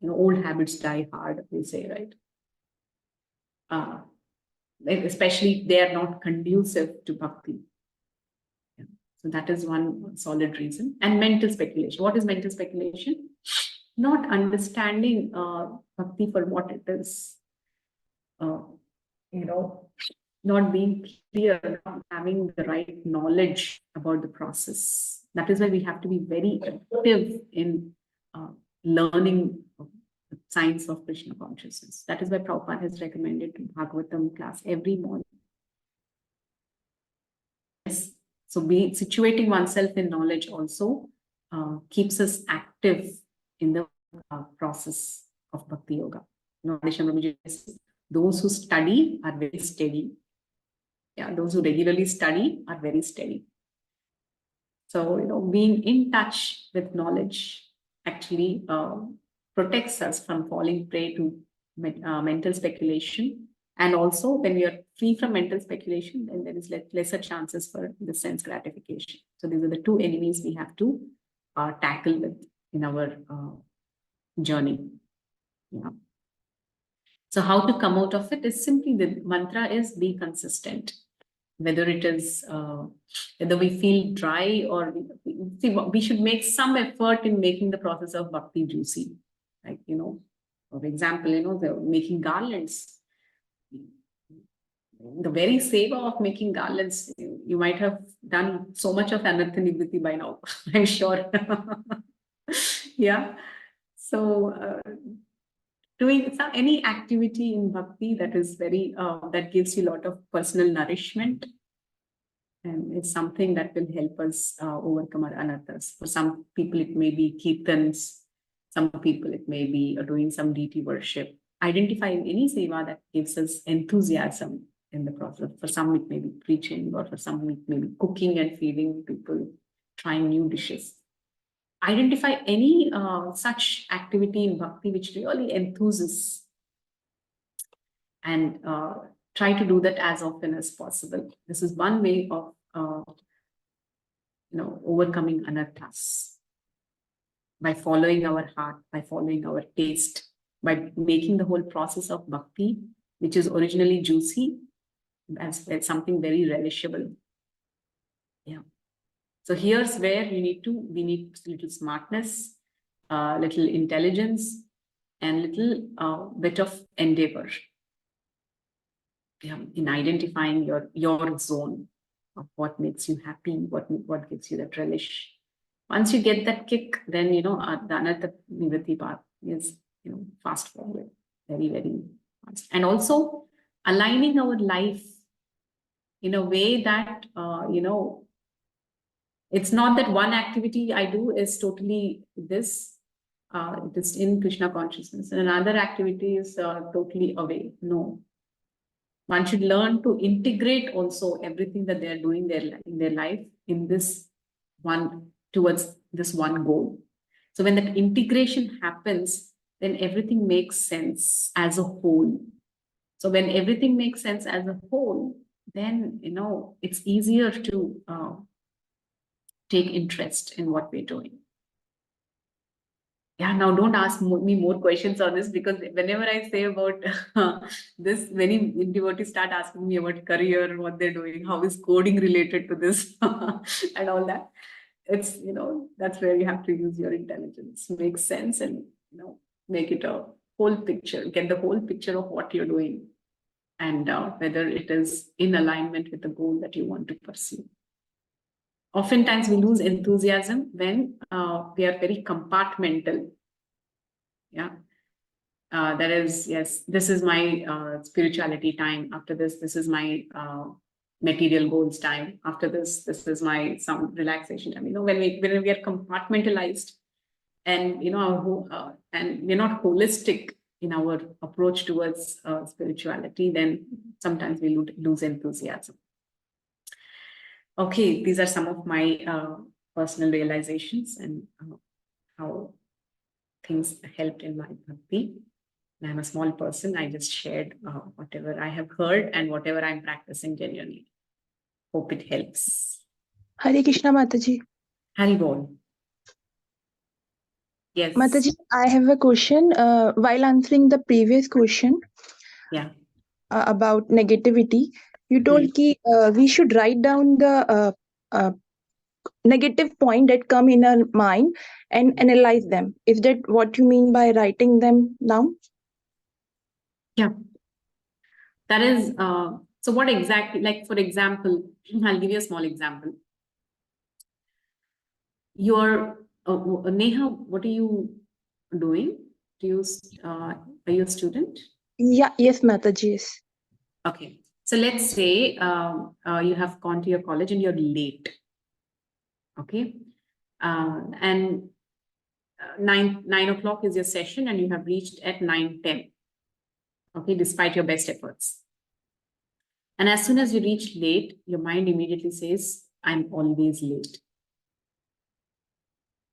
Old habits die hard, we say, right? Especially if they are not conducive to bhakti. So that is one solid reason. And mental speculation. What is mental speculation? Not understanding bhakti for what it is. Not being clear, not having the right knowledge about the process. That is why we have to be very active in learning the science of Krishna consciousness. That is why Prabhupada has recommended Bhagavatam class every morning. Yes. So situating oneself in knowledge also keeps us active in the process of Bhakti Yoga. Those who study are very steady. Those who regularly study are very steady. So, being in touch with knowledge actually protects us from falling prey to mental speculation. And also, when we are free from mental speculation, then there is lesser chances for the sense gratification. So these are the two enemies we have to tackle with in our journey. So how to come out of it is simply, the mantra is be consistent. Whether it is, whether we feel dry or we should make some effort in making the process of bhakti juicy. Like, for example, making garlands. The very savor of making garlands, you might have done so much of anartha nivritti by now, I'm sure. So doing any activity in bhakti that is very that gives you a lot of personal nourishment, and it's something that will help us overcome our anarthas. For some people it may be kirtans, some people it may be doing some deity worship. Identify any seva that gives us enthusiasm in the process. For some it may be preaching, or for some it may be cooking and feeding people, trying new dishes. Identify any such activity in bhakti which really enthuses, and try to do that as often as possible. This is one way of overcoming anarthas, by following our heart, by following our taste, by making the whole process of bhakti, which is originally juicy, as something very relishable. So here's where we need little smartness, little intelligence, and little bit of endeavor in identifying your zone of what makes you happy, what gives you that relish. Once you get that kick, then the anartha nivritti path is fast forward, very, very fast. And also aligning our life in a way that It's not that one activity I do is totally this, it is in Krishna consciousness, and another activity is totally away. No. One should learn to integrate also everything that they are doing in their life in this one, towards this one goal. So when that integration happens, then everything makes sense as a whole. So when everything makes sense as a whole, then it's easier to take interest in what we're doing. Yeah, now don't ask me more questions on this, because whenever I say about this, many devotees start asking me about career and what they're doing, how is coding related to this and all that. It's, that's where you have to use your intelligence, make sense, and, make it a whole picture, get the whole picture of what you're doing, and whether it is in alignment with the goal that you want to pursue. Oftentimes we lose enthusiasm when we are very compartmental. Yeah. That is, yes, this is my spirituality time. After this is my material goals time. After this is my some relaxation time. When we are compartmentalized, and and we're not holistic in our approach towards spirituality, then sometimes we lose enthusiasm. Okay, these are some of my personal realizations and how things helped in my bhakti. I'm a small person. I just shared whatever I have heard and whatever I'm practicing genuinely. Hope it helps. Hare Krishna, Mataji. Hari Bol. Yes. Mataji, I have a question. While answering the previous question, Yeah. About negativity, you told we should write down the negative point that come in our mind and analyze them. Is that what you mean by writing them down? Yeah. That is, so what exactly, like for example, I'll give you a small example. Your Neha, what are you doing? Are you a student? Yeah, yes, Mataji. Yes. Okay. So let's say you have gone to your college and you're late. Okay. And 9 o'clock is your session and you have reached at 9:10. Okay, despite your best efforts. And as soon as you reach late, your mind immediately says, I'm always late.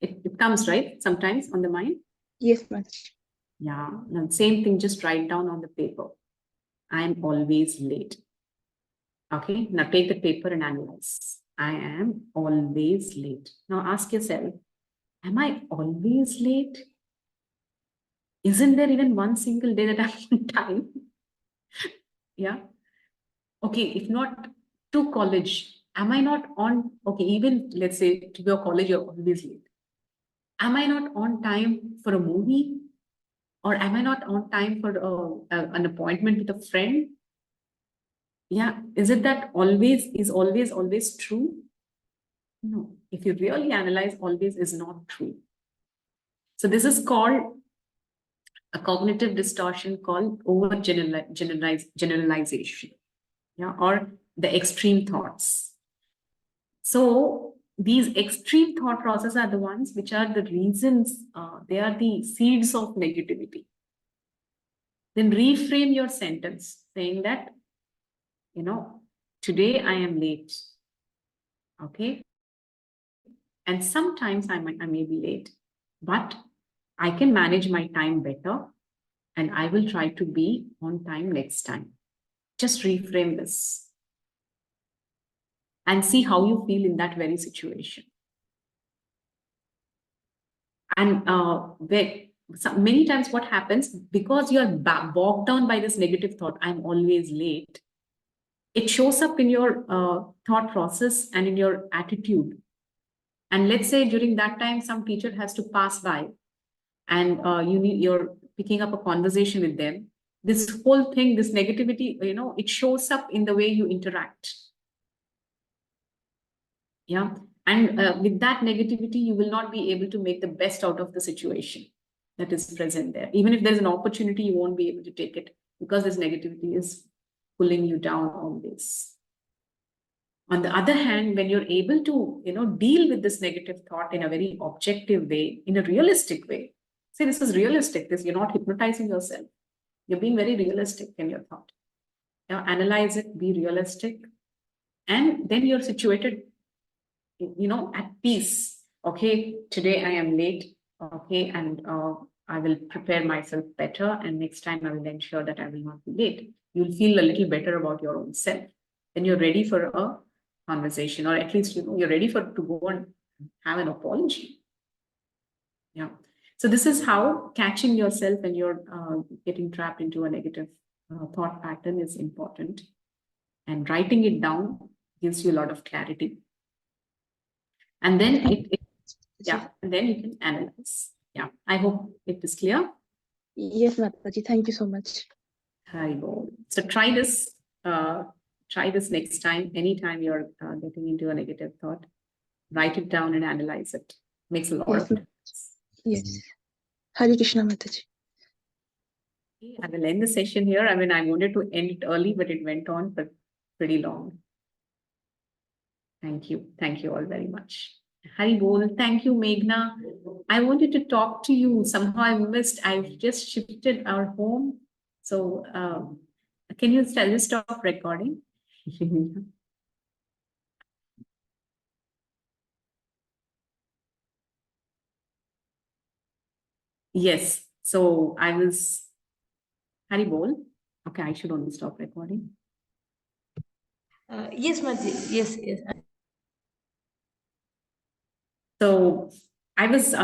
It comes, right? Sometimes on the mind. Yes, Mataji. Yeah. Now, same thing, just write down on the paper. I'm always late. Okay. Now take the paper and analyze. I am always late. Now ask yourself, am I always late? Isn't there even one single day that I'm on time? Yeah. Okay, if not to college, am I not on, okay, even let's say to your college, you're always late. Am I not on time for a movie? Or am I not on time for an appointment with a friend? Yeah, is it that always true? No, if you really analyze, always is not true. So this is called a cognitive distortion called generalization, yeah, or the extreme thoughts. So these extreme thought processes are the ones which are the reasons, they are the seeds of negativity. Then reframe your sentence saying that, today I am late. Okay. And sometimes I may be late, but I can manage my time better and I will try to be on time next time. Just reframe this and see how you feel in that very situation. And many times what happens, because you're bogged down by this negative thought, I'm always late, it shows up in your thought process and in your attitude. And let's say during that time, some teacher has to pass by and you're picking up a conversation with them. This whole thing, this negativity, it shows up in the way you interact. Yeah. And with that negativity, you will not be able to make the best out of the situation that is present there. Even if there's an opportunity, you won't be able to take it because this negativity is pulling you down always. On the other hand, when you're able to, deal with this negative thought in a very objective way, in a realistic way, see, this is realistic. You're not hypnotizing yourself. You're being very realistic in your thought. Analyze it, be realistic, and then you're situated, at peace. Okay, today I am late. Okay, and I will prepare myself better, and next time I will ensure that I will not be late. You'll feel a little better about your own self. Then you're ready for a conversation, or at least you're ready to go and have an apology. Yeah. So this is how catching yourself when you're getting trapped into a negative thought pattern is important, and writing it down gives you a lot of clarity. And then and then you can analyze. Yeah, I hope it is clear. Yes, Mataji, thank you so much. So try this. Try this next time. Anytime you're getting into a negative thought, write it down and analyze it. Makes a lot of difference. Yes. Hare Krishna, Mataji. I will end the session here. I mean, I wanted to end it early, but it went on for pretty long. Thank you. Thank you all very much. Hari Bol. Thank you, Meghna. I wanted to talk to you. Somehow I missed. I've just shifted our home. So can you just stop recording? Yes. So I was Hari Bol. Okay, I should only stop recording. Yes, Mataji. Yes. So I was